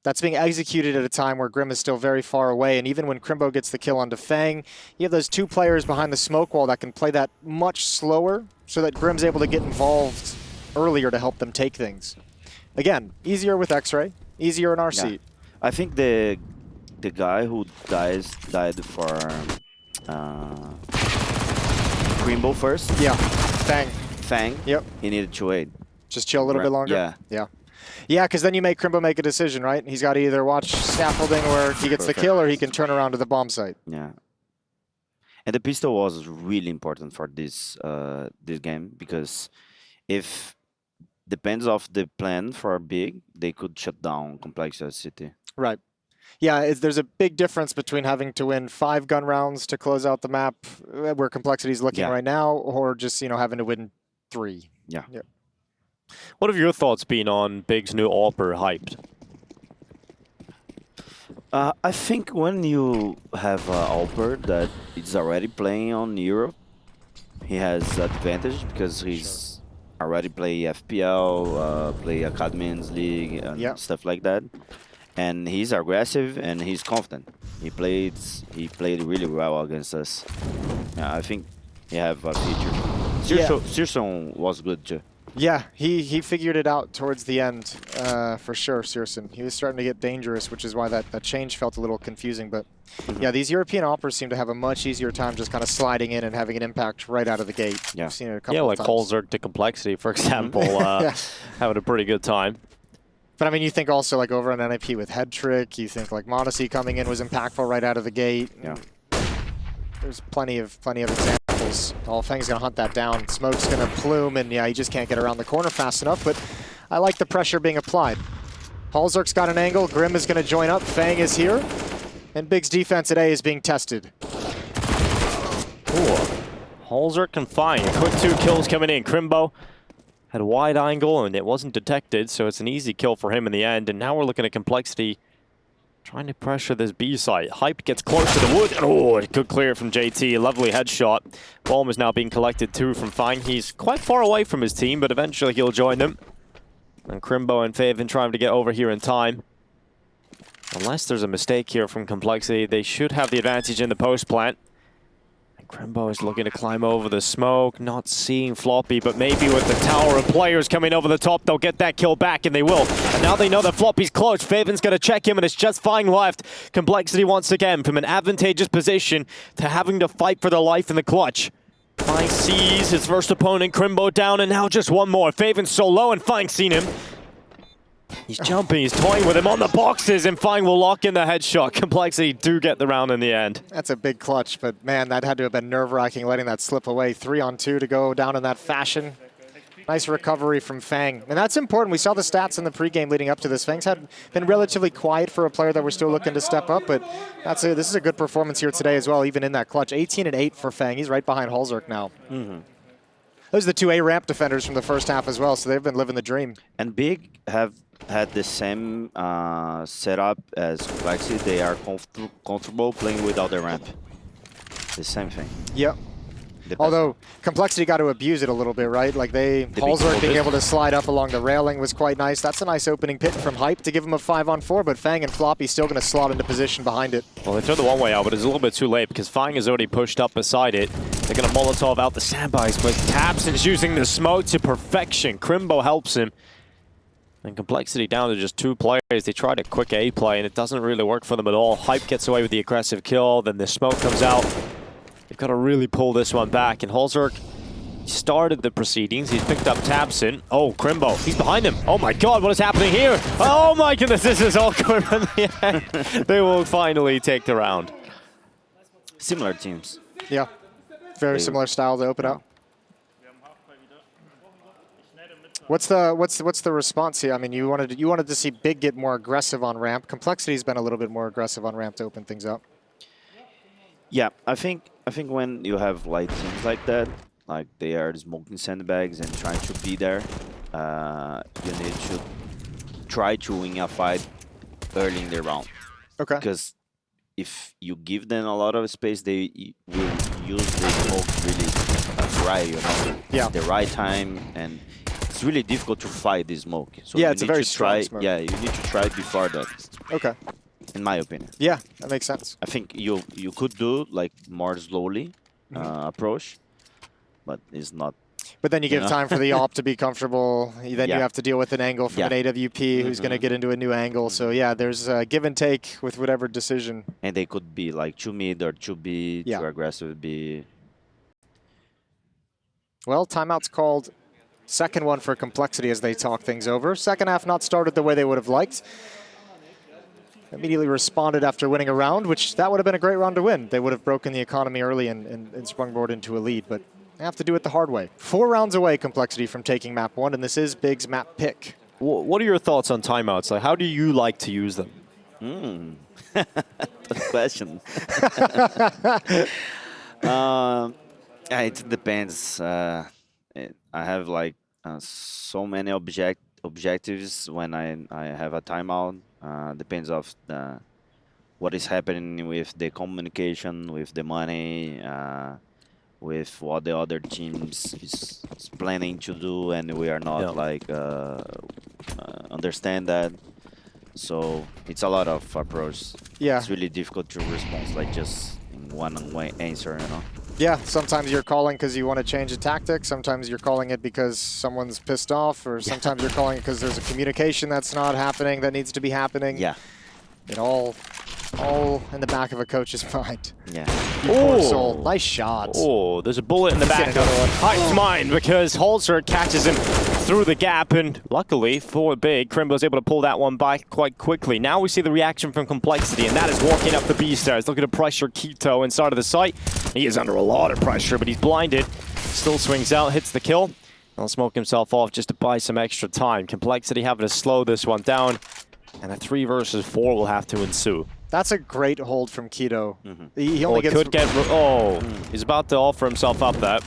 That's being executed at a time where Grim is still very far away, and even when Crimbo gets the kill onto FaNg, you have those 2 players behind the smoke wall that can play that much slower so that Grim's able to get involved earlier to help them take things. Again, easier with X-Ray, easier in RC. Yeah. I think the guy who died for Crimbo first. Yeah, FaNg. Yep. He needed to wait. Just chill a little bit longer? Yeah. Yeah, because then you make Crimbo make a decision, right? He's got to either watch scaffolding where he gets the kill or he can turn around to the bomb site. Yeah. And the pistol was really important for this this game because if depends of the plan for Big, they could shut down Complexity City. Right. Yeah, there's a big difference between having to win 5 gun rounds to close out the map where Complexity is looking right now, or just, having to win 3. Yeah. What have your thoughts been on Big's new AWPer hyped? I think when you have an AWPer that is already playing on Europe, he has advantage because he's already play FPL, play Academy's League and stuff like that. And he's aggressive and he's confident. He played really well against us. Yeah, I think he have a future. Searson was good too. Yeah, he figured it out towards the end, for sure, Searson. He was starting to get dangerous, which is why that change felt a little confusing. But yeah, these European operas seem to have a much easier time just kind of sliding in and having an impact right out of the gate. Yeah, I've seen it a couple of times. hallzerk to complexity, for example, having a pretty good time. But I mean, you think also like over on NIP with Head Trick, you think like Modesty coming in was impactful right out of the gate. Yeah. There's plenty of examples. FaNg's gonna hunt that down. Smoke's gonna plume, and yeah, he just can't get around the corner fast enough, but I like the pressure being applied. hallzerk's got an angle, Grim is gonna join up, FaNg is here, and Big's defense at A is being tested. Cool. hallzerk can find. Quick 2 kills coming in. Crimbo had a wide angle and it wasn't detected, so it's an easy kill for him in the end. And now we're looking at complexity trying to pressure this B site. Hype gets close to the wood. Oh, it could clear from JT. A lovely headshot. Bomb is now being collected too from FaNg. He's quite far away from his team, but eventually he'll join them. And Crimbo and FaVn trying to get over here in time. Unless there's a mistake here from complexity, they should have the advantage in the post plant. Crimbo is looking to climb over the smoke, not seeing Floppy, but maybe with the tower of players coming over the top, they'll get that kill back, and they will. And now they know that Floppy's close. FaVn's going to check him, and it's just FaNg left. Complexity once again from an advantageous position to having to fight for their life in the clutch. FaNg sees his first opponent, Crimbo, down, and now just one more. FaVn's so low, and FaNg's seen him. He's jumping, he's toying with him on the boxes, and FaNg will lock in the headshot. Complexity do get the round in the end. That's a big clutch, but man, that had to have been nerve-wracking letting that slip away. 3-on-2 to go down in that fashion. Nice recovery from FaNg. And that's important. We saw the stats in the pregame leading up to this. FaNg's had been relatively quiet for a player that we're still looking to step up, but this is a good performance here today as well, even in that clutch. 18-8 for FaNg. He's right behind hallzerk now. Those are the two A ramp defenders from the first half as well, so they've been living the dream. And Big have had the same setup as Complexity. They are comfortable playing without the ramp. The same thing. Yep. Although Complexity got to abuse it a little bit, right? Like hallzerk being able to slide up along the railing was quite nice. That's a nice opening pit from Hype to give him a 5-on-4, but FaNg and Floppy still going to slot into position behind it. Well, they throw the one-way out, but it's a little bit too late because FaNg is already pushed up beside it. They're going to Molotov out the sandbags, but tabseN's using the smoke to perfection. Crimbo helps him. And Complexity down to just 2 players. They tried a quick A play, and it doesn't really work for them at all. Hype gets away with the aggressive kill, then the smoke comes out. They've got to really pull this one back. And hallzerk started the proceedings. He's picked up tabseN. Oh, Crimbo, he's behind him. Oh my God, what is happening here? Oh my goodness, this is awkward. They will finally take the round. Similar teams. Yeah, very similar style to open up. What's the response here? I mean, you wanted to see Big get more aggressive on ramp. Complexity's been a little bit more aggressive on ramp to open things up. Yeah, I think when you have like teams like that, like they are smoking sandbags and trying to be there, you need to try to win a fight early in the round. Okay. Because if you give them a lot of space, they will use the smoke really dry, you know? Yeah. At the right time, and it's really difficult to fight the smoke. So yeah, it's a very strong smoke. Yeah, you need to try it before that. Okay. In my opinion. Yeah, that makes sense. I think you could do like more slowly approach, but it's not. But then you give time for the AWP to be comfortable. Then you have to deal with an angle from an AWP who's going to get into a new angle. So yeah, there's a give and take with whatever decision. And they could be like too mid or too B, too aggressive B. Well, timeout's called. Second one for Complexity as they talk things over. Second half not started the way they would have liked. Immediately responded after winning a round, which that would have been a great round to win. They would have broken the economy early and sprungboard into a lead, but they have to do it the hard way. 4 rounds away, Complexity, from taking map 1, and this is Big's map pick. What are your thoughts on timeouts? Like, how do you like to use them? Good question. It depends. I have like so many objectives when I have a timeout. Depends of what is happening with the communication, with the money, with what the other teams is planning to do, and we are not like understand that. So it's a lot of approach. Yeah. It's really difficult to respond like just in one answer, you know. Yeah, sometimes you're calling because you want to change a tactic. Sometimes you're calling it because someone's pissed off, or sometimes you're calling it because there's a communication that's not happening that needs to be happening. Yeah. It all in the back of a coach's mind. Yeah. Poor soul. Nice shot. Oh, there's a bullet in the back of Hype's mind because hallzerk catches him through the gap, and luckily for Big, Crimbo was able to pull that one by quite quickly. Now we see the reaction from Complexity, and that is walking up the B stairs, looking to pressure k1to inside of the site. He is under a lot of pressure, but he's blinded. Still swings out, hits the kill. He'll smoke himself off just to buy some extra time. Complexity having to slow this one down, and a 3 versus 4 will have to ensue. That's a great hold from k1to. He Oh, only gets could get. Oh, he's about to offer himself up that.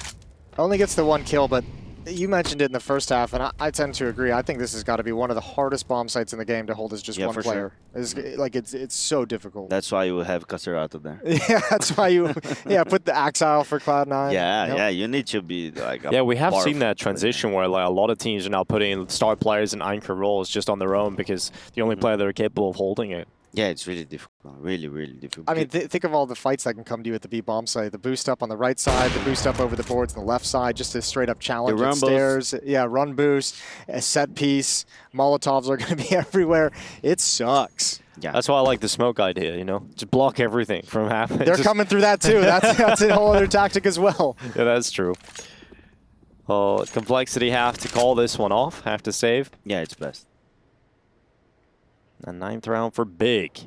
only gets the 1 kill, but you mentioned it in the first half, and I tend to agree. I think this has got to be one of the hardest bomb sites in the game to hold as just one player. Sure. It's so difficult. That's why you have Caserato there. Yeah, that's why you put the Axile for Cloud9. Yeah, yeah, you need to be like a we have seen that transition where like a lot of teams are now putting star players in anchor roles just on their own because the only player that are capable of holding it. Yeah, it's really difficult. Really, really difficult. I mean, think of all the fights that can come to you at the B bomb site. The boost up on the right side, the boost up over the boards on the left side, just a straight up challenge at stairs. Yeah, run boost, a set piece. Molotovs are going to be everywhere. It sucks. Yeah, that's why I like the smoke idea, you know? Just block everything from happening. They're coming through that too. That's a whole other tactic as well. Yeah, that's true. Oh, Complexity have to call this one off, have to save. Yeah, it's best. A 9th round for Big.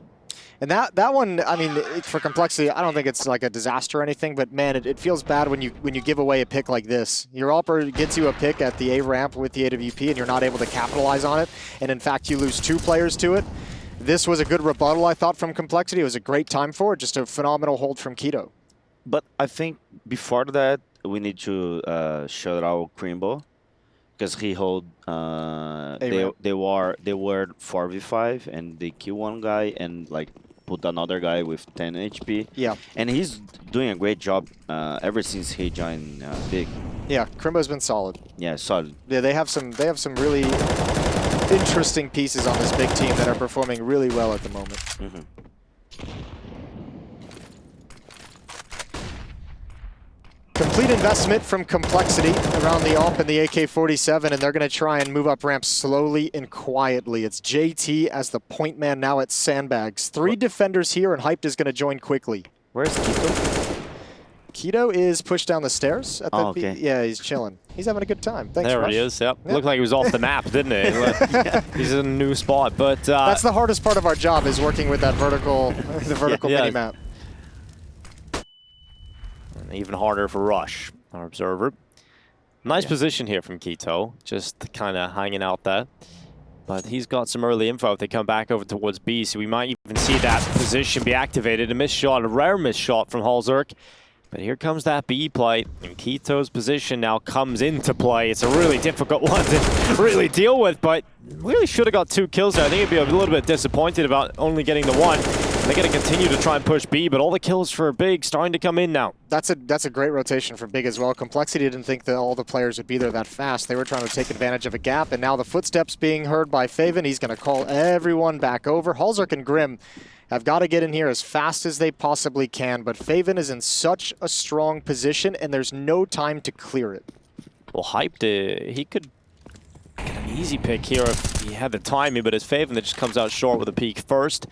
And that one, I mean, for Complexity, I don't think it's like a disaster or anything, but man, it feels bad when you give away a pick like this. Your AWPer gets you a pick at the A ramp with the AWP, and you're not able to capitalize on it. And in fact, you lose 2 players to it. This was a good rebuttal, I thought, from Complexity. It was a great time for it, just a phenomenal hold from k1to. But I think before that, we need to shout out Crimbo. Because he hold, they were 4v5 and they kill one guy and like put another guy with 10 HP. Yeah. And he's doing a great job ever since he joined Big. Yeah, Crimbo's been solid. Yeah, solid. Yeah, they have some really interesting pieces on this Big team that are performing really well at the moment. Complete investment from Complexity around the AWP and the AK-47, and they're going to try and move up ramp slowly and quietly. It's JT as the point man now at Sandbags. 3 defenders here, and Hyped is going to join quickly. Where's k1to? k1to is pushed down the stairs. At the okay. Yeah, he's chilling. He's having a good time. Thanks, There Rush. he is, yep. Looked like he was off the map, didn't he? He's in a new spot, but... That's the hardest part of our job, is working with that vertical, the vertical mini-map. Even harder for Rush, our observer. Nice position here from k1to, just kind of hanging out there. But he's got some early info if they come back over towards B, so we might even see that position be activated. A missed shot, a rare missed shot from hallzerk. But here comes that B play, and k1to's position now comes into play. It's a really difficult one to really deal with, but really should have got 2 kills there. I think he'd be a little bit disappointed about only getting the 1. They're going to continue to try and push B, but all the kills for Big starting to come in now. That's a great rotation for Big as well. Complexity didn't think that all the players would be there that fast. They were trying to take advantage of a gap, and now the footsteps being heard by FaNg. He's going to call everyone back over. hallzerk and Grim have got to get in here as fast as they possibly can, but FaNg is in such a strong position, and there's no time to clear it. Well, Hyped, he could get an easy pick here if he had the timing, but it's FaNg that just comes out short with a peek first.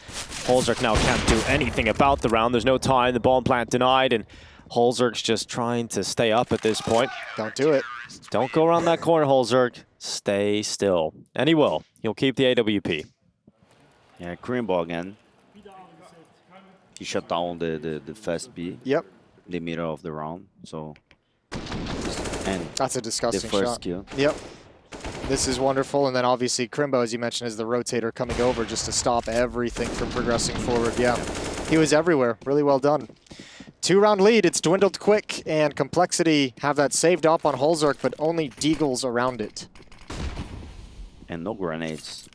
hallzerk now can't do anything about the round. There's no time. The bomb plant denied, and hallzerk's just trying to stay up at this point. Don't do it. Don't go around that corner, hallzerk. Stay still. And he will. He'll keep the AWP. Yeah, Crimbo again. He shut down the fast B. Yep. In the middle of the round. So, and that's a disgusting the first shot. kill. Yep. This is wonderful, and then obviously Crimbo, as you mentioned, is the rotator coming over just to stop everything from progressing forward. Yeah, he was everywhere. Really well done. 2-round lead. It's dwindled quick, and Complexity have that saved up on hallzerk, but only deagles around it. And no grenades.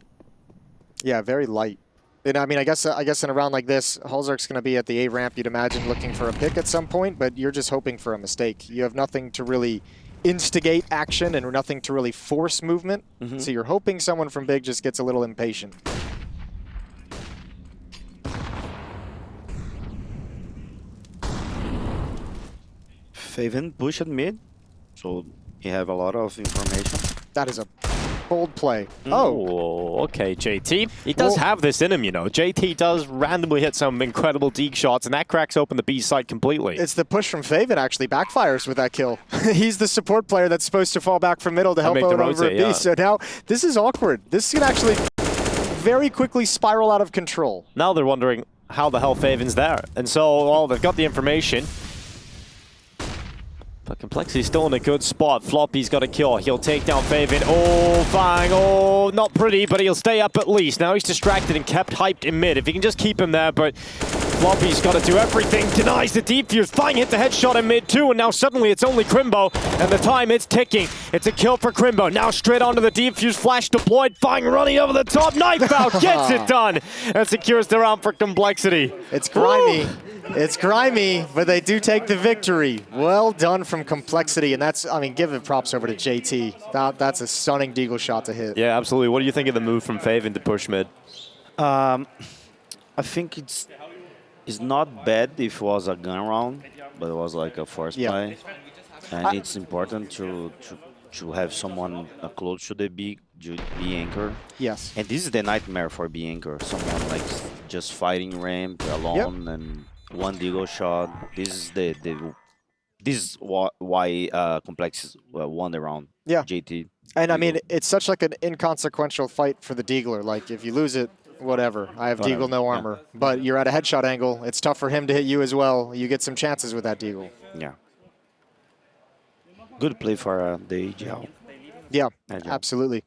Yeah, very light. And I mean, I guess in a round like this, hallzerk's going to be at the A ramp, you'd imagine, looking for a pick at some point, but you're just hoping for a mistake. You have nothing to really instigate action and nothing to really force movement. So you're hoping someone from Big just gets a little impatient. FaNg pushed mid, so you have a lot of information. That is a bold play. Oh, okay, JT. He does have this in him, you know. JT does randomly hit some incredible deke shots, and that cracks open the B side completely. It's the push from FaNg actually backfires with that kill. He's the support player that's supposed to fall back from middle to help out over B. So now this is awkward. This can actually very quickly spiral out of control. Now they're wondering how the hell FaNg's there. And so, well, they've got the information. But Complexity's still in a good spot. Floppy's got a kill. He'll take down FaNg. Oh, FaNg. Oh, not pretty, but he'll stay up at least. Now he's distracted and kept hyped in mid. If he can just keep him there, but Floppy's got to do everything. Denies the defuse. FaNg hit the headshot in mid too, and now suddenly it's only Crimbo. And the time it's ticking. It's a kill for Crimbo. Now straight onto the defuse. Flash deployed. FaNg running over the top. Knife out. Gets it done. And secures the round for Complexity. It's grimy. It's grimy, but they do take the victory. Well done from Complexity, and that's, I mean, give it props over to JT. That's a stunning deagle shot to hit. Yeah, absolutely. What do you think of the move from FaNg to push mid? I think it's not bad if it was a gun round, but it was like a force play. And it's important to have someone close to the B anchor. Yes. And this is the nightmare for B anchor. Someone like just fighting ramp alone and one deagle shot. This is why Complex won the round. Yeah. JT. And I mean, it's such like an inconsequential fight for the deagler. Like if you lose it, whatever. I have deagle, no armor. But you're at a headshot angle. It's tough for him to hit you as well. You get some chances with that deagle. Yeah. Good play for the AGL. Yeah, absolutely.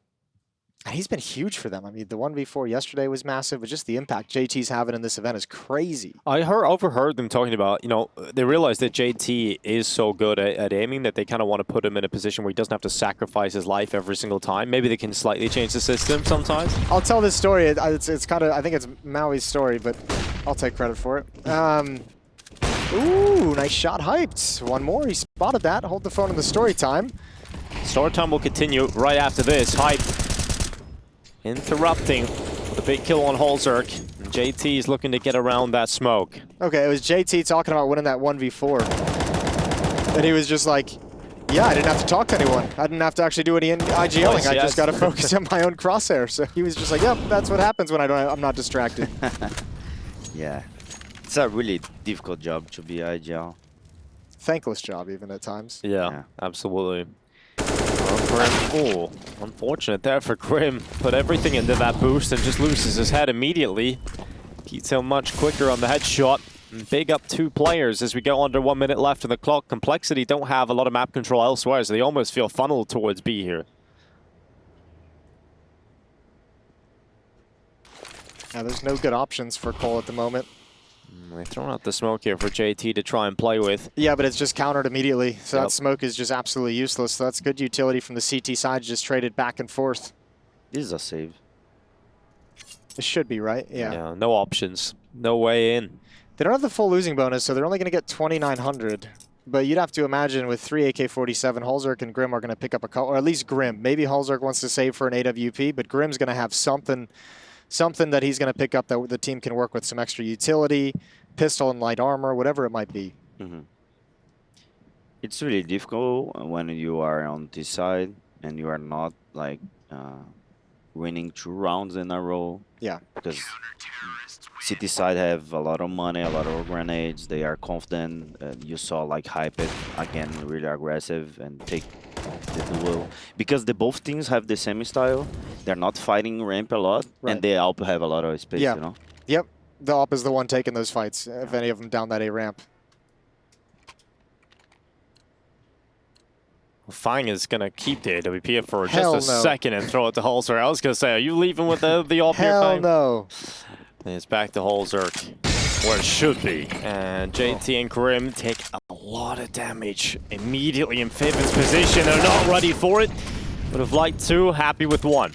And he's been huge for them. I mean, the 1v4 yesterday was massive, but just the impact JT's having in this event is crazy. I overheard them talking about, you know, they realized that JT is so good at aiming that they kind of want to put him in a position where he doesn't have to sacrifice his life every single time. Maybe they can slightly change the system sometimes. I'll tell this story. It's kind of, I think it's Maui's story, but I'll take credit for it. Ooh, nice shot, hyped. One more, he spotted that. Hold the phone in the story time. Story time will continue right after this. Hype interrupting with a big kill on hallzerk. And JT is looking to get around that smoke. Okay, it was JT talking about winning that 1v4. And he was just like, yeah, I didn't have to talk to anyone. I didn't have to actually do any IGLing. I just got to focus on my own crosshair. So he was just like, yep, that's what happens when I'm not distracted. Yeah. It's a really difficult job to be IGL. Thankless job even at times. Yeah. Absolutely. Oh, unfortunate there for Grim. Put everything into that boost and just loses his head immediately. Keto much quicker on the headshot. And Big up 2 players as we go under 1 minute left on the clock. Complexity don't have a lot of map control elsewhere, so they almost feel funneled towards B here. Yeah, there's no good options for Cole at the moment. They're throwing out the smoke here for JT to try and play with. Yeah, but it's just countered immediately. So that smoke is just absolutely useless. So that's good utility from the CT side, just traded back and forth. This is a save. It should be, right? Yeah. Yeah, no options. No way in. They don't have the full losing bonus, so they're only going to get 2,900. But you'd have to imagine with 3 AK-47, hallzerk and Grim are going to pick up a couple, or at least Grim. Maybe hallzerk wants to save for an AWP, but Grim's going to have something that he's going to pick up that the team can work with, some extra utility, pistol and light armor, whatever it might be. It's really difficult when you are on this side and you are not like winning 2 rounds in a row. Yeah. Because City side have a lot of money, a lot of grenades. They are confident. You saw like Hype it again, really aggressive and take the duel. Because both teams have the same style. They're not fighting ramp a lot, and they all have a lot of space. You know. Yep. The op is the one taking those fights, if any of them down that A ramp. FaNg is going to keep the AWP for just a second and throw it to hallzerk. I was going to say, are you leaving with the op here, Hell no. And it's back to hallzerk, where it should be. And JT and Grim take a lot of damage immediately in FaNg's position. They're not ready for it. Would have liked 2, happy with 1.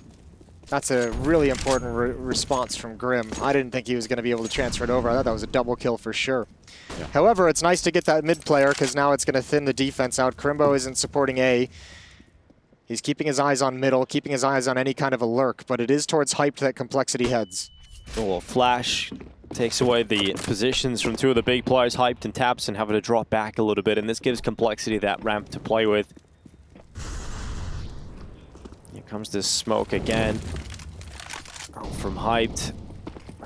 That's a really important response from Grim. I didn't think he was going to be able to transfer it over. I thought that was a double kill for sure. Yeah. However, it's nice to get that mid player because now it's going to thin the defense out. Crimbo isn't supporting A. He's keeping his eyes on middle, keeping his eyes on any kind of a lurk, but it is towards Hyped that Complexity heads. Oh, Flash takes away the positions from two of the big players, Hyped and tabseN, having to drop back a little bit, and this gives Complexity that ramp to play with. Here comes this smoke again. Oh, from Hyped.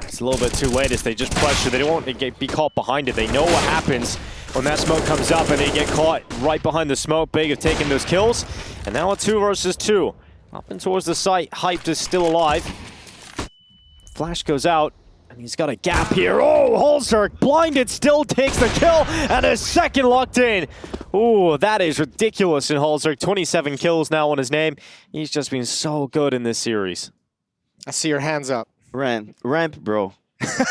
It's a little bit too late as they just pressure. They don't want to be caught behind it. They know what happens when that smoke comes up and they get caught right behind the smoke. Big have taken those kills. And now a 2 versus 2. Up and towards the site. Hyped is still alive. Flash goes out. And he's got a gap here. Oh, hallzerk blinded, still takes the kill, and a second locked in. Ooh, that is ridiculous in hallzerk. 27 kills now on his name. He's just been so good in this series. I see your hands up. Ramp, bro.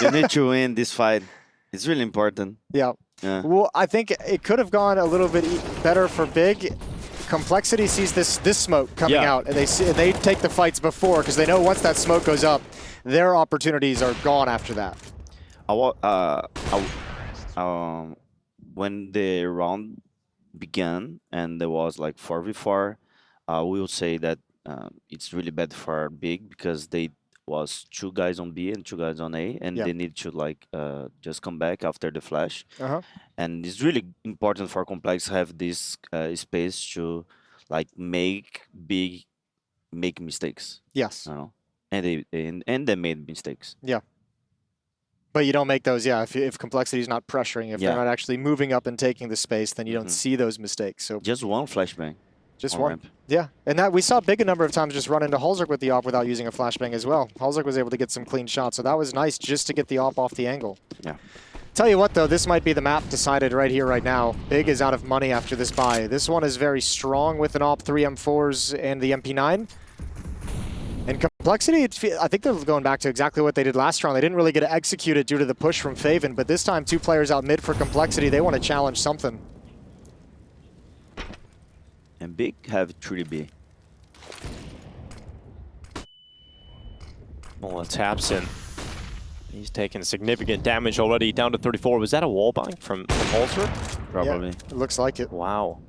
You need to win this fight. It's really important. Yeah. Well, I think it could have gone a little bit better for Big. Complexity sees this smoke coming out, and they take the fights before because they know once that smoke goes up, their opportunities are gone after that. When the round began and there was like 4v4, we will say that it's really bad for Big because they was 2 guys on B and 2 guys on A, and they need to like just come back after the flash. And it's really important for Complex to have this space to like make mistakes. Yes. And they made mistakes. Yeah. But you don't make those, if Complexity is not pressuring, if they're not actually moving up and taking the space, then you don't see those mistakes. So just one flashbang. Just one. Ramp. Yeah, and that we saw Big a number of times just run into hallzerk with the op without using a flashbang as well. hallzerk was able to get some clean shots, so that was nice just to get the op off the angle. Yeah. Tell you what, though, this might be the map decided right here, right now. Big is out of money after this buy. This one is very strong with an op, 3 M4s and the MP9. And Complexity, I think they're going back to exactly what they did last round. They didn't really get to execute it due to the push from FaVen, but this time 2 players out mid for Complexity. They want to challenge something. And Big have 3B. Well, it's tabseN. He's taken significant damage already, down to 34. Was that a wallbang from hallzerk? Probably. Yeah, it looks like it. Wow.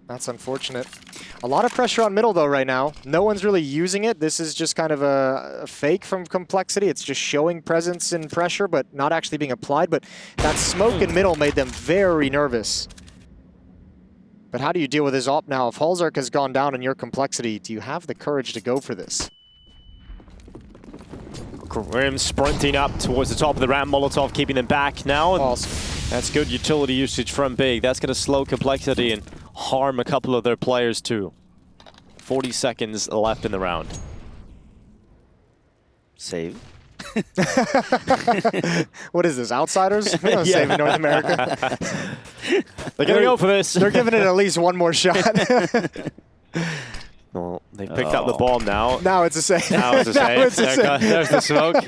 That's unfortunate. A lot of pressure on middle, though, right now. No one's really using it. This is just kind of a fake from Complexity. It's just showing presence and pressure, but not actually being applied. But that smoke in middle made them very nervous. But how do you deal with his op now? If hallzerk has gone down in your Complexity, do you have the courage to go for this? Grim sprinting up towards the top of the ramp. Molotov keeping them back now. Awesome. That's good utility usage from Big. That's going to slow Complexity and harm a couple of their players too. 40 seconds left in the round. Save. What is this, Outsiders? We don't save in North America. They're going to go for this. They're giving it at least one more shot. Well, they picked up the bomb now. Now it's a save. Now it's a save. There's the smoke.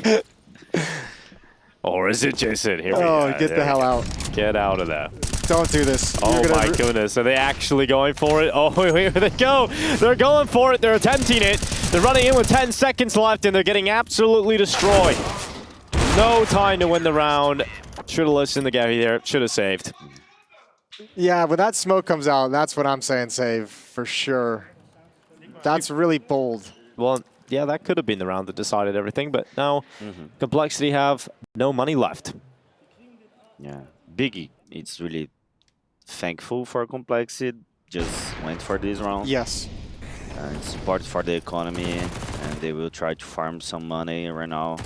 Or is it Jason? Here we go. Oh, get the hell out. Get out of there. Don't do this. Oh my goodness. Are they actually going for it? Oh, here they go. They're going for it. They're attempting it. They're running in with 10 seconds left, and they're getting absolutely destroyed. No time to win the round. Should have listened to Gary there. Should have saved. Yeah, when that smoke comes out, that's what I'm saying save for sure. That's really bold. Well, yeah, that could have been the round that decided everything, but now Complexity have no money left. Yeah, Biggie, it's really thankful for Complexity. Just went for this round. Yes. It's support for the economy, and they will try to farm some money right now.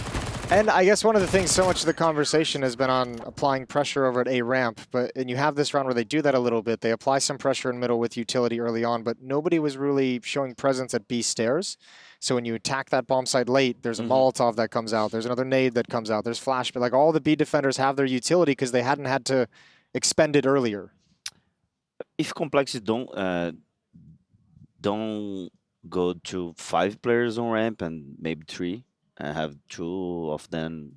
And I guess one of the things, so much of the conversation has been on applying pressure over at A ramp, and you have this round where they do that a little bit. They apply some pressure in middle with utility early on, but nobody was really showing presence at B stairs. So when you attack that bomb site late, there's a Molotov that comes out, there's another nade that comes out, there's flash, but like all the B defenders have their utility because they hadn't had to expend it earlier. If Complexity don't go to 5 players on ramp and maybe 3, and have 2 of them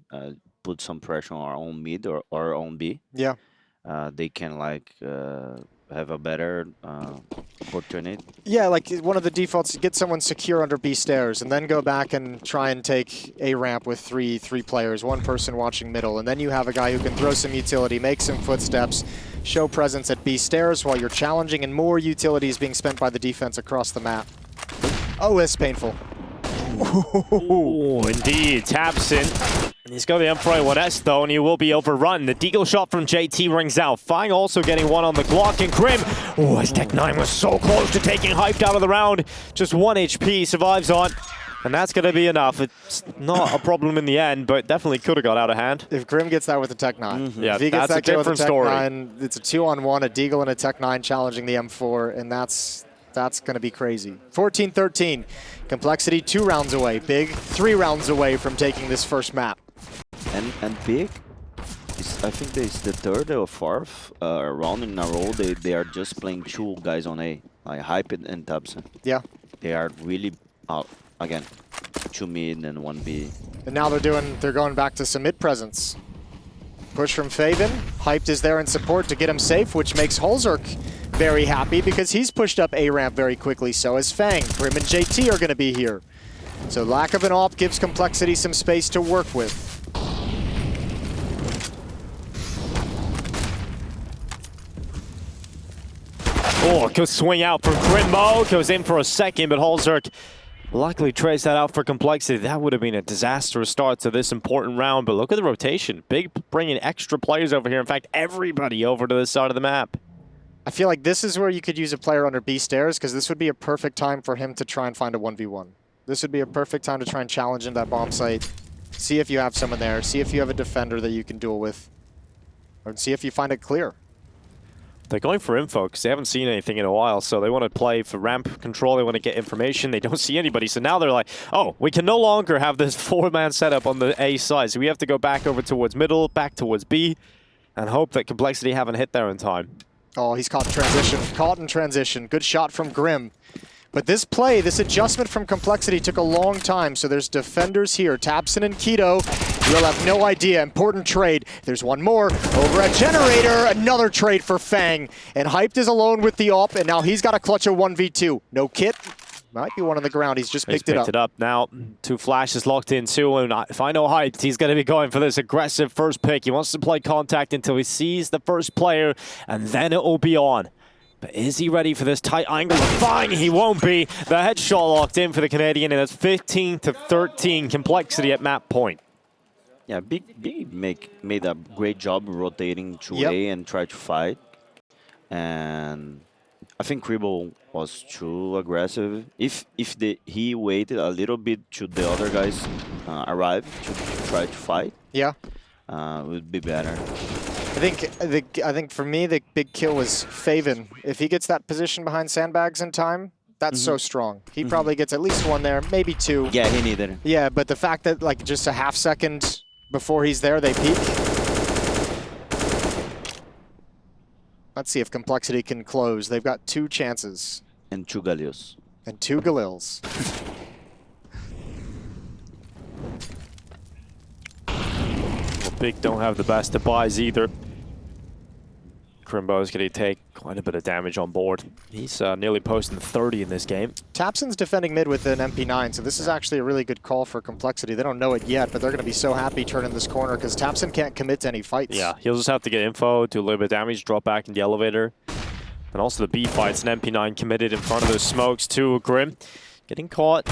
put some pressure on mid or on B. Yeah. They can like have a better opportunity. Yeah, like one of the defaults, get someone secure under B stairs, and then go back and try and take A ramp with three players, one person watching middle, and then you have a guy who can throw some utility, make some footsteps, show presence at B stairs while you're challenging, and more utility is being spent by the defense across the map. Oh, it's painful. Oh, indeed. tabseN. He's got the M41S though, and he will be overrun. The deagle shot from JT rings out. FaNg also getting one on the Glock, and Grim. Oh, his Tech-9 was so close to taking Hyped out of the round. Just 1 HP, survives on. And that's going to be enough. It's not a problem in the end, but definitely could have got out of hand. If Grim gets that with the Tech-9. Yeah, if he gets that's that a different story. Tech-9, it's a 2-on-1, a deagle and a Tech-9 challenging the M4, and that's going to be crazy. 14-13. Complexity 2 rounds away. Big 3 rounds away from taking this first map. And Big, I think it's the 3rd or 4th round in a row. They are just playing 2 guys on A, like Hype and tabseN. Yeah. They are really again 2 mid and 1 B. And now they're going back to some mid presence. Push from FaVn. Hyped is there in support to get him safe, which makes hallzerk very happy because he's pushed up A ramp very quickly. So is FaNg. Grim and JT are going to be here. So lack of an AWP gives Complexity some space to work with. Oh, goes swing out from Grimbo. Goes in for a second, but hallzerk luckily trades that out for Complexity. That would have been a disastrous start to this important round, but look at the rotation. Big bringing extra players over here. In fact, everybody over to this side of the map. I feel like this is where you could use a player under B stairs because this would be a perfect time for him to try and find a 1v1. This would be a perfect time to try and challenge him that bomb site. See if you have someone there. See if you have a defender that you can duel with. Or see if you find it clear. They're going for info because they haven't seen anything in a while, so they want to play for ramp control. They want to get information. They don't see anybody, so now they're like, oh, we can no longer have this 4-man setup on the A side, so we have to go back over towards middle, back towards B, and hope that Complexity haven't hit there in time. Oh, he's caught in transition. Caught in transition. Good shot from Grim. But this play, this adjustment from Complexity took a long time, so there's defenders here. tabseN and Keto, you'll have no idea. Important trade. There's one more over at Generator. Another trade for FaNg. And Hyped is alone with the AWP, and now he's got to clutch a 1v2. No kit. Might be one on the ground. He's just picked it up. Now. 2 flashes locked in too, and if I know Hyped, he's going to be going for this aggressive first pick. He wants to play contact until he sees the first player, and then it will be on. But is he ready for this tight angle? FaNg, he won't be. The headshot locked in for the Canadian, and it's 15-13 Complexity at map point. Yeah, Big made a great job rotating to A and try to fight. And I think Kribble was too aggressive. If he waited a little bit to the other guys arrive to try to fight, it would be better. I think for me, the big kill was FaVn. If he gets that position behind sandbags in time, that's so strong. He probably gets at least 1 there, maybe 2. Yeah, he needed it. Yeah, but the fact that like just a half second before he's there, they peek. Let's see if Complexity can close. They've got 2 chances. And 2 Galils. And 2 Galils. Well, Big don't have the best of buys either. Grimbo is going to take quite a bit of damage on board. He's nearly posting 30 in this game. tabseN's defending mid with an MP9, so this is actually a really good call for Complexity. They don't know it yet, but they're going to be so happy turning this corner because tabseN can't commit to any fights. Yeah, he'll just have to get info, do a little bit of damage, drop back in the elevator. And also the B fights, an MP9 committed in front of those smokes too. Grim getting caught,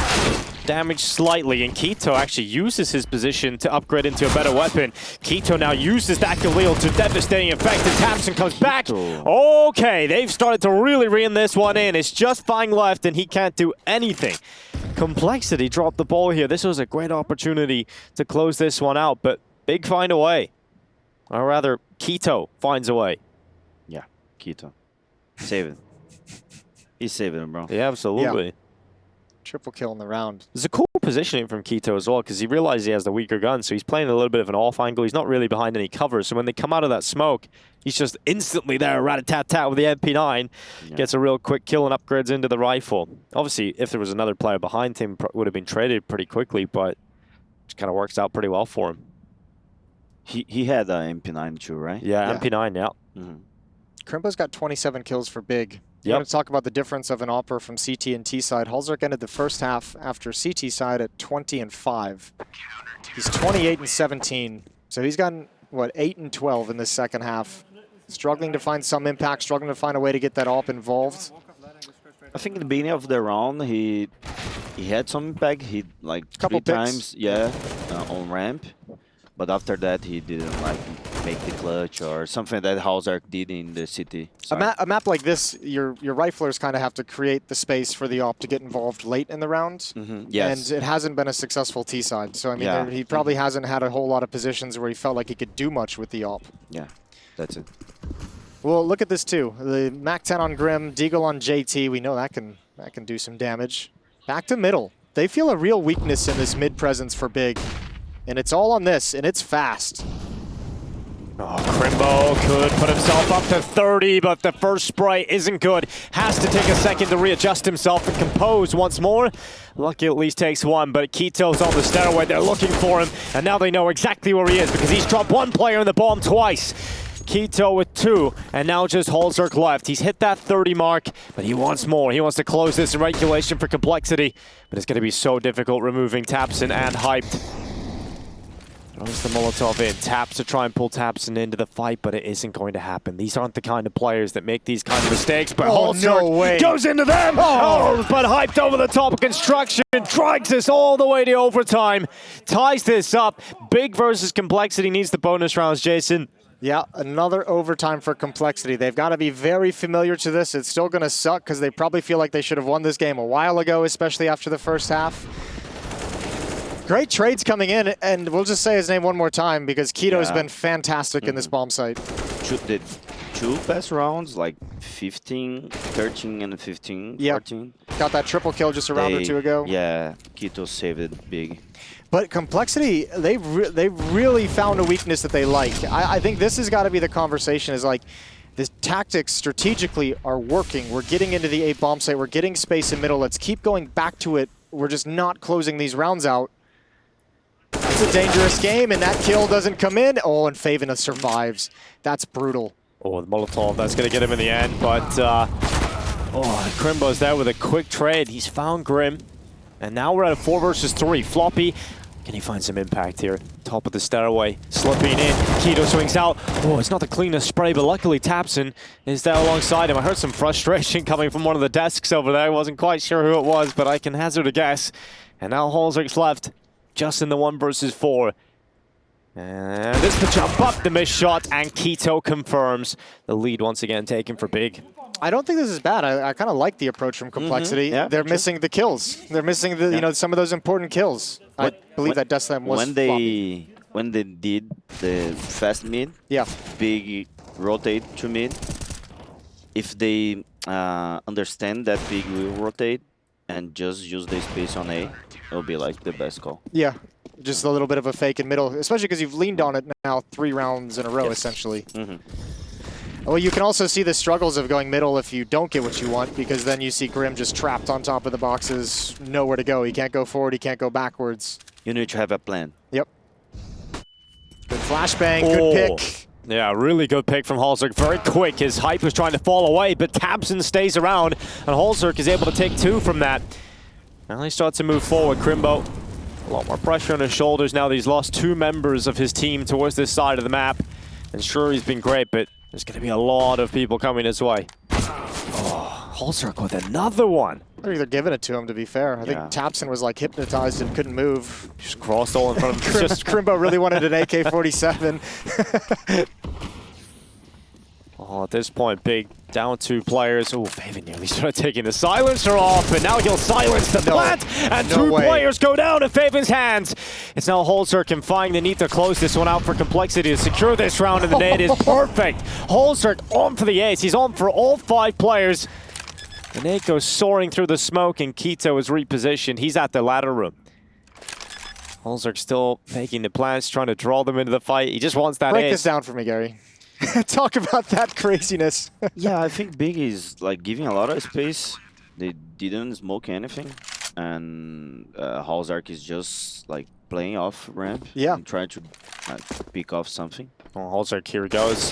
damaged slightly, and Keto actually uses his position to upgrade into a better weapon. Keto now uses that Galil to devastating effect, and tabseN comes back. Okay, they've started to really rein this one in. It's just FaNg left, and he can't do anything. Complexity dropped the ball here. This was a great opportunity to close this one out, but Big find a way. Or rather, Keto finds a way. Yeah, Keto. Save it. He's saving him, bro. Yeah, absolutely. Yeah. Triple kill in the round. There's a cool positioning from Keto as well, because he realizes he has the weaker gun, so he's playing a little bit of an off angle. He's not really behind any cover, so when they come out of that smoke, he's just instantly there, rat-a-tat-tat with the MP9, gets a real quick kill and upgrades into the rifle. Obviously, if there was another player behind him, would have been traded pretty quickly, but it kind of works out pretty well for him. He had an MP9 too, right? Yeah, MP9, yeah. Crimbo's got 27 kills for Big. We're going to talk about the difference of an AWPer from CT and T side. hallzerk ended the first half after CT side at 20-5. He's 28-17. So he's gotten, what, 8-12 in this second half. Struggling to find some impact, struggling to find a way to get that AWP involved. I think in the beginning of the round, he had some impact. He like Couple three picks. times, on ramp. But after that, he didn't like make the clutch or something that hallzerk did in the city. A map like this, your riflers kind of have to create the space for the AWP to get involved late in the round. Yes. And it hasn't been a successful T side. So I mean, Yeah. he probably hasn't had a whole lot of positions where he felt like he could do much with the AWP. Yeah, that's it. Well, look at this too. The Mac 10 on Grim, Deagle on JT. We know that can do some damage. Back to middle. They feel a real weakness in this mid presence for Big. And it's all on this, and it's fast. Oh, Crimbo could put himself up to 30, but the first spray isn't good. Has to take a second to readjust himself and compose once more. Lucky at least takes one, but Kito's on the stairway. They're looking for him, and now they know exactly where he is because he's dropped one player in the bomb twice. Kito with 2, and now just hallzerk left. He's hit that 30 mark, but he wants more. He wants to close this in regulation for complexity, but it's going to be so difficult removing tabseN and Hyped. Throws the Molotov in. Taps to try and pull tabseN into the fight, but it isn't going to happen. These aren't the kind of players that make these kind of mistakes, but no way. goes into them! Oh, but Hyped over the top of construction, drags this all the way to overtime, ties this up. Big versus complexity needs the bonus rounds, Jason. Yeah, another overtime for complexity. They've got to be very familiar to this. It's still going to suck because they probably feel like they should have won this game a while ago, especially after the first half. Great trades coming in, and we'll just say his name one more time because Kito's been fantastic in this bomb site. The 2 past rounds, like 15, 13, and 15, 14. Got that triple kill just a round or two ago. Yeah, Kito saved it big. But complexity, they really found a weakness that they like. I think this has got to be the conversation is like, the tactics strategically are working. We're getting into the 8 bomb site. We're getting space in middle. Let's keep going back to it. We're just not closing these rounds out. It's a dangerous game, and that kill doesn't come in. Oh, and FaNg survives. That's brutal. Oh, the Molotov, that's going to get him in the end, but Crimbo's there with a quick trade. He's found Grim, and now we're at a 4 versus 3. Floppy, can he find some impact here? Top of the stairway, slipping in. Kito swings out. Oh, it's not the cleanest spray, but luckily tabseN is there alongside him. I heard some frustration coming from one of the desks over there. I wasn't quite sure who it was, but I can hazard a guess. And now hallzerk's left. Just in the 1 versus 4. And this is the jump up, the missed shot, and Kito confirms the lead once again taken for Big. I don't think this is bad. I kind of like the approach from complexity. Yeah, they're missing the kills. They're missing the some of those important kills. I believe that deathslam was when they did the fast mid. Big rotate to mid. If they understand that Big will rotate and just use the space on A, it'll be like the best call. Yeah, just a little bit of a fake in middle, especially because you've leaned on it now 3 rounds in a row, essentially. Well, you can also see the struggles of going middle if you don't get what you want, because then you see Grim just trapped on top of the boxes, nowhere to go. He can't go forward, he can't go backwards. You need to have a plan. Yep. Good flashbang, good pick. Yeah, really good pick from hallzerk. Very quick. His Hype was trying to fall away, but tabseN stays around, and hallzerk is able to take 2 from that. Now he starts to move forward. Crimbo, a lot more pressure on his shoulders now that he's lost 2 members of his team towards this side of the map. And sure, he's been great, but there's going to be a lot of people coming his way. Oh, hallzerk with another one. They're either giving it to him, to be fair. I think tabseN was like hypnotized and couldn't move. Just crossed all in front of him. Crimbo really wanted an AK-47. Oh, at this point, Big down 2 players. Oh, FaNg nearly started taking the silencer off, and now he'll silence the plant, and 2 players go down in FaNg's hands. It's now hallzerk and FaNg. They need to close this one out for complexity to secure this round, and the nade is perfect. hallzerk on for the ace. He's on for all 5 players. The nade goes soaring through the smoke, and Kito is repositioned. He's at the ladder room. hallzerk still making the plans, trying to draw them into the fight. He just wants that ace. Break this down for me, Gary. Talk about that craziness. Yeah, I think Big is like giving a lot of space. They didn't smoke anything, and hallzerk is just like playing off ramp. Yeah, and trying to pick off something. Oh, hallzerk, here he goes.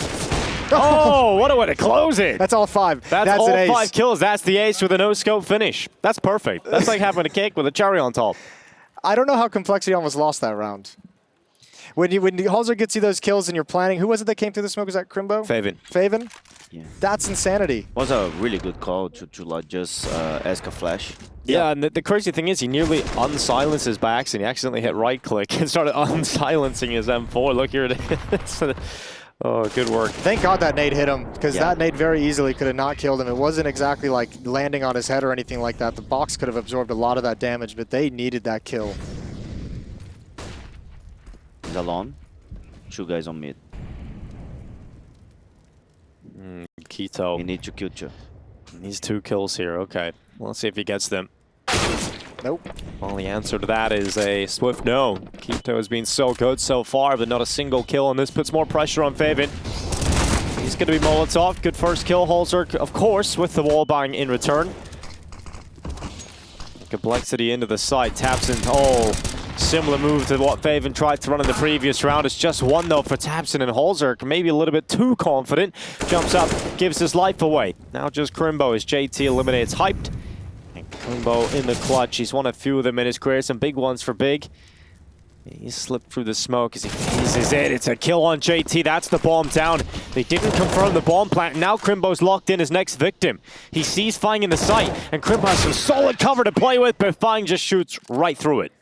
Oh, what a way to close it. That's all 5. That's all an ace. 5 kills. That's the ace with a no-scope finish. That's perfect. That's like having a cake with a cherry on top. I don't know how Complexity almost lost that round. When hallzerk gets you those kills and you're planning, who was it that came through the smoke? Was that Crimbo? FaVng. Yeah. That's insanity. Was a really good call to like just ask a flash. Yeah, and the crazy thing is he nearly unsilenced his backs and he accidentally hit right click and started unsilencing his M4. Look, here it is. Oh, good work. Thank God that nade hit him, because that nade very easily could have not killed him. It wasn't exactly like landing on his head or anything like that. The box could have absorbed a lot of that damage, but they needed that kill. He's alone. 2 guys on mid. Keto. He needs to kill 2. Needs 2 kills here. Okay. Well, let's see if he gets them. Nope. Well, the answer to that is a swift no. Keto has been so good so far, but not a single kill, and this puts more pressure on FaVng. He's going to be Molotov. Good first kill. hallzerk, of course, with the wall bang in return. Complexity into the side. tabseN. Oh, similar move to what FaVng tried to run in the previous round. It's just 1, though, for tabseN, and hallzerk, maybe a little bit too confident. Jumps up, gives his life away. Now just Crimbo as JT eliminates Hyped. And Crimbo in the clutch. He's won a few of them in his career. Some big ones for Big. He slipped through the smoke as he phases it. It's a kill on JT. That's the bomb down. They didn't confirm the bomb plant. Now Crimbo's locked in his next victim. He sees FaNg in the sight, and Crimbo has some solid cover to play with, but FaNg just shoots right through it.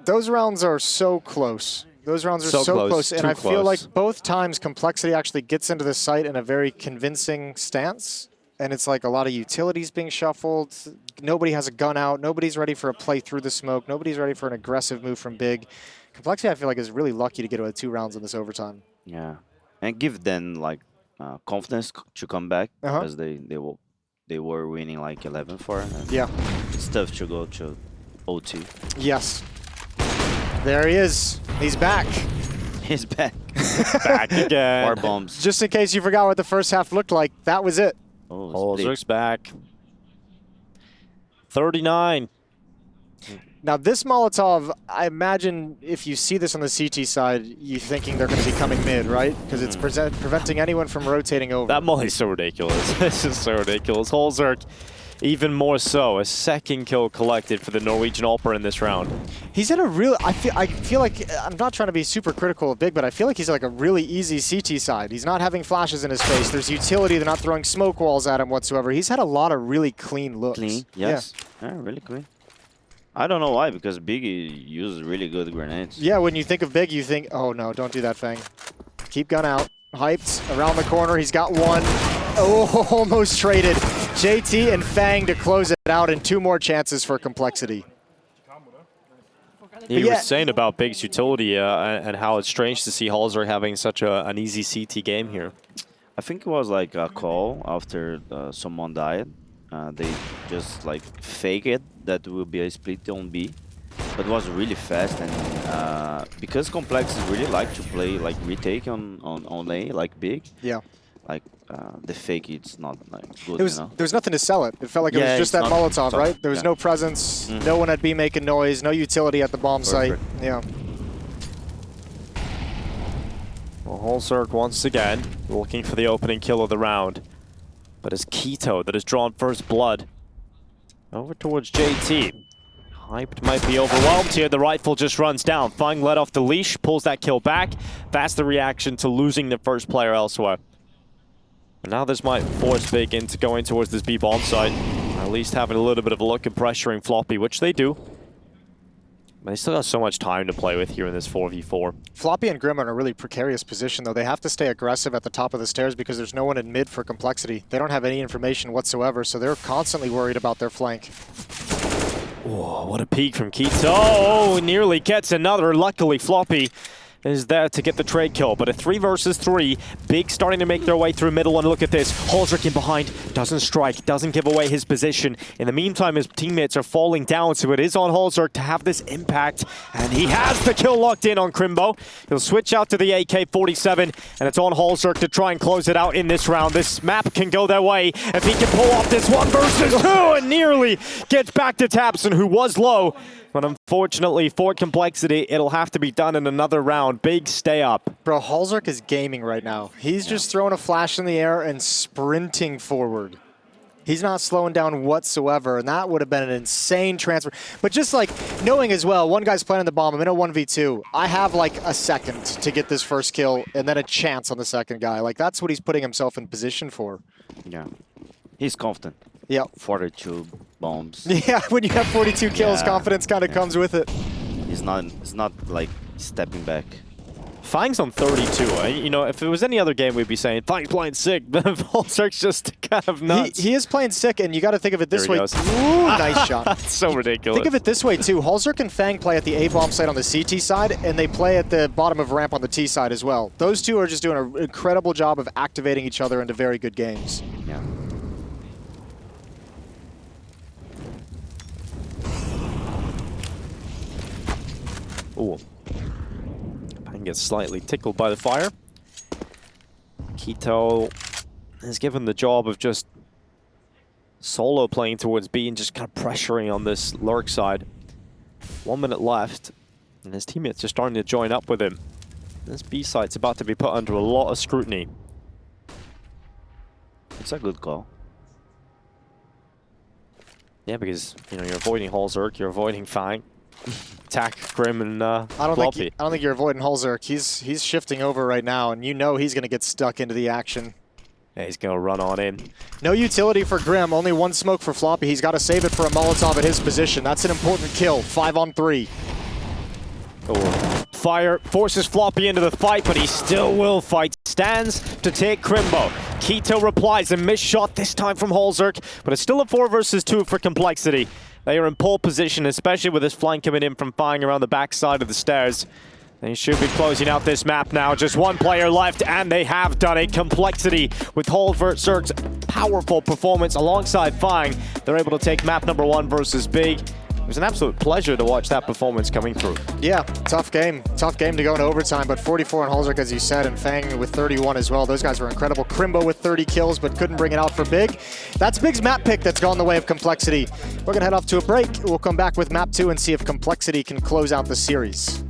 Those rounds are so close. Those rounds are so close. And I feel like both times Complexity actually gets into the site in a very convincing stance. And it's like a lot of utilities being shuffled. Nobody has a gun out. Nobody's ready for a play through the smoke. Nobody's ready for an aggressive move from Big. Complexity, I feel like, is really lucky to get away 2 rounds in this overtime. Yeah. And give them like confidence to come back because they were winning like 11-4. Yeah. It's tough to go to OT. Yes. There he is. He's back. He's back. Back again. More bombs. Just in case you forgot what the first half looked like, that was it. Oh, hallzerk's back. 39. Now this Molotov, I imagine if you see this on the CT side, you're thinking they're going to be coming mid, right? Because it's preventing anyone from rotating over. That molly's so ridiculous. This is so ridiculous. hallzerk, even more so. A 2nd kill collected for the Norwegian Opera in this round. He's had a real, I feel like, I'm not trying to be super critical of Big, but I feel like he's like a really easy CT side. He's not having flashes in his face. There's utility. They're not throwing smoke walls at him whatsoever. He's had a lot of really clean looks. Clean, yes. Yeah, really clean. I don't know why, because Big uses really good grenades. Yeah, when you think of Big, you think, oh no, don't do that, FaNg. Keep gun out. Hyped around the corner. He's got 1. Oh, almost traded. JT and FaNg to close it out, and 2 more chances for Complexity. He was saying about Big's utility and how it's strange to see hallzerk having such an easy CT game here. I think it was like a call after someone died. They just like fake it that will be a split on B, but it was really fast, and because Complex really like to play like retake on A like Big. Yeah. Like the fake, it's not like good. There was nothing to sell it. It felt like it was just that Molotov, right? There was no presence, no one at B making noise, no utility at the bomb site. Yeah. Well, hallzerk once again looking for the opening kill of the round, but it's Keto that has drawn first blood over towards JT. Hyped might be overwhelmed here. The rifle just runs down. FaNg let off the leash, pulls that kill back. That's the reaction to losing the first player elsewhere. And now this might force Big into going towards this B bomb site. Or at least having a little bit of a look at pressuring Floppy, which they do. But they still got so much time to play with here in this 4v4. Floppy and Grim are in a really precarious position, though. They have to stay aggressive at the top of the stairs because there's no one in mid for Complexity. They don't have any information whatsoever, so they're constantly worried about their flank. Oh, what a peek from Keto. Oh, nearly gets another. Luckily, Floppy is there to get the trade kill, but a 3 versus 3. Big starting to make their way through middle, and look at this. hallzerk in behind, doesn't strike, doesn't give away his position. In the meantime, his teammates are falling down, so it is on hallzerk to have this impact, and he has the kill locked in on Crimbo. He'll switch out to the AK-47, and it's on hallzerk to try and close it out in this round. This map can go their way if he can pull off this 1 versus 2, and nearly gets back to tabseN, who was low. But unfortunately for Complexity, it'll have to be done in another round. Big stay up. Bro, hallzerk is gaming right now. He's just throwing a flash in the air and sprinting forward. He's not slowing down whatsoever, and that would have been an insane transfer. But just like knowing as well, one guy's planting the bomb, I'm in a 1v2. I have like a second to get this first kill and then a chance on the second guy. Like that's what he's putting himself in position for. Yeah. He's confident. Yep. 42 bombs. Yeah, when you have 42 kills, confidence kind of comes with it. He's not like stepping back. FaNg's on 32. You know, if it was any other game, we'd be saying FaNg's playing sick, but hallzerk's just kind of nuts. He is playing sick, and you got to think of it this way. Ooh, nice shot. That's so ridiculous. Think of it this way, too. hallzerk and FaNg play at the A-bomb site on the CT side, and they play at the bottom of ramp on the T side as well. Those two are just doing an incredible job of activating each other into very good games. Yeah. Ooh. FaNg gets slightly tickled by the fire. Keto is given the job of just solo playing towards B and just kind of pressuring on this lurk side. 1 minute left, and his teammates are starting to join up with him. This B site's about to be put under a lot of scrutiny. It's a good call. Yeah, because you know you're avoiding hallzerk, you're avoiding FaNg. Attack Grim and I don't Floppy. think you're avoiding hallzerk. He's shifting over right now, and you know he's going to get stuck into the action. Yeah, he's going to run on in. No utility for Grim, only one smoke for Floppy. He's got to save it for a Molotov at his position. That's an important kill, 5 on 3. Oh. Fire forces Floppy into the fight, but he still will fight. Stands to take Crimbo. Keto replies, a missed shot this time from hallzerk, but it's still a 4 versus 2 for Complexity. They are in pole position, especially with this flank coming in from FaNg around the backside of the stairs. They should be closing out this map now. Just one player left, and they have done it. Complexity with hallzerk's powerful performance alongside FaNg. They're able to take map number 1 versus Big. It was an absolute pleasure to watch that performance coming through. Yeah, tough game. Tough game to go into overtime, but 44 on hallzerk, as you said, and FaNg with 31 as well. Those guys were incredible. Crimbo with 30 kills, but couldn't bring it out for Big. That's Big's map pick that's gone the way of Complexity. We're going to head off to a break. We'll come back with map 2 and see if Complexity can close out the series.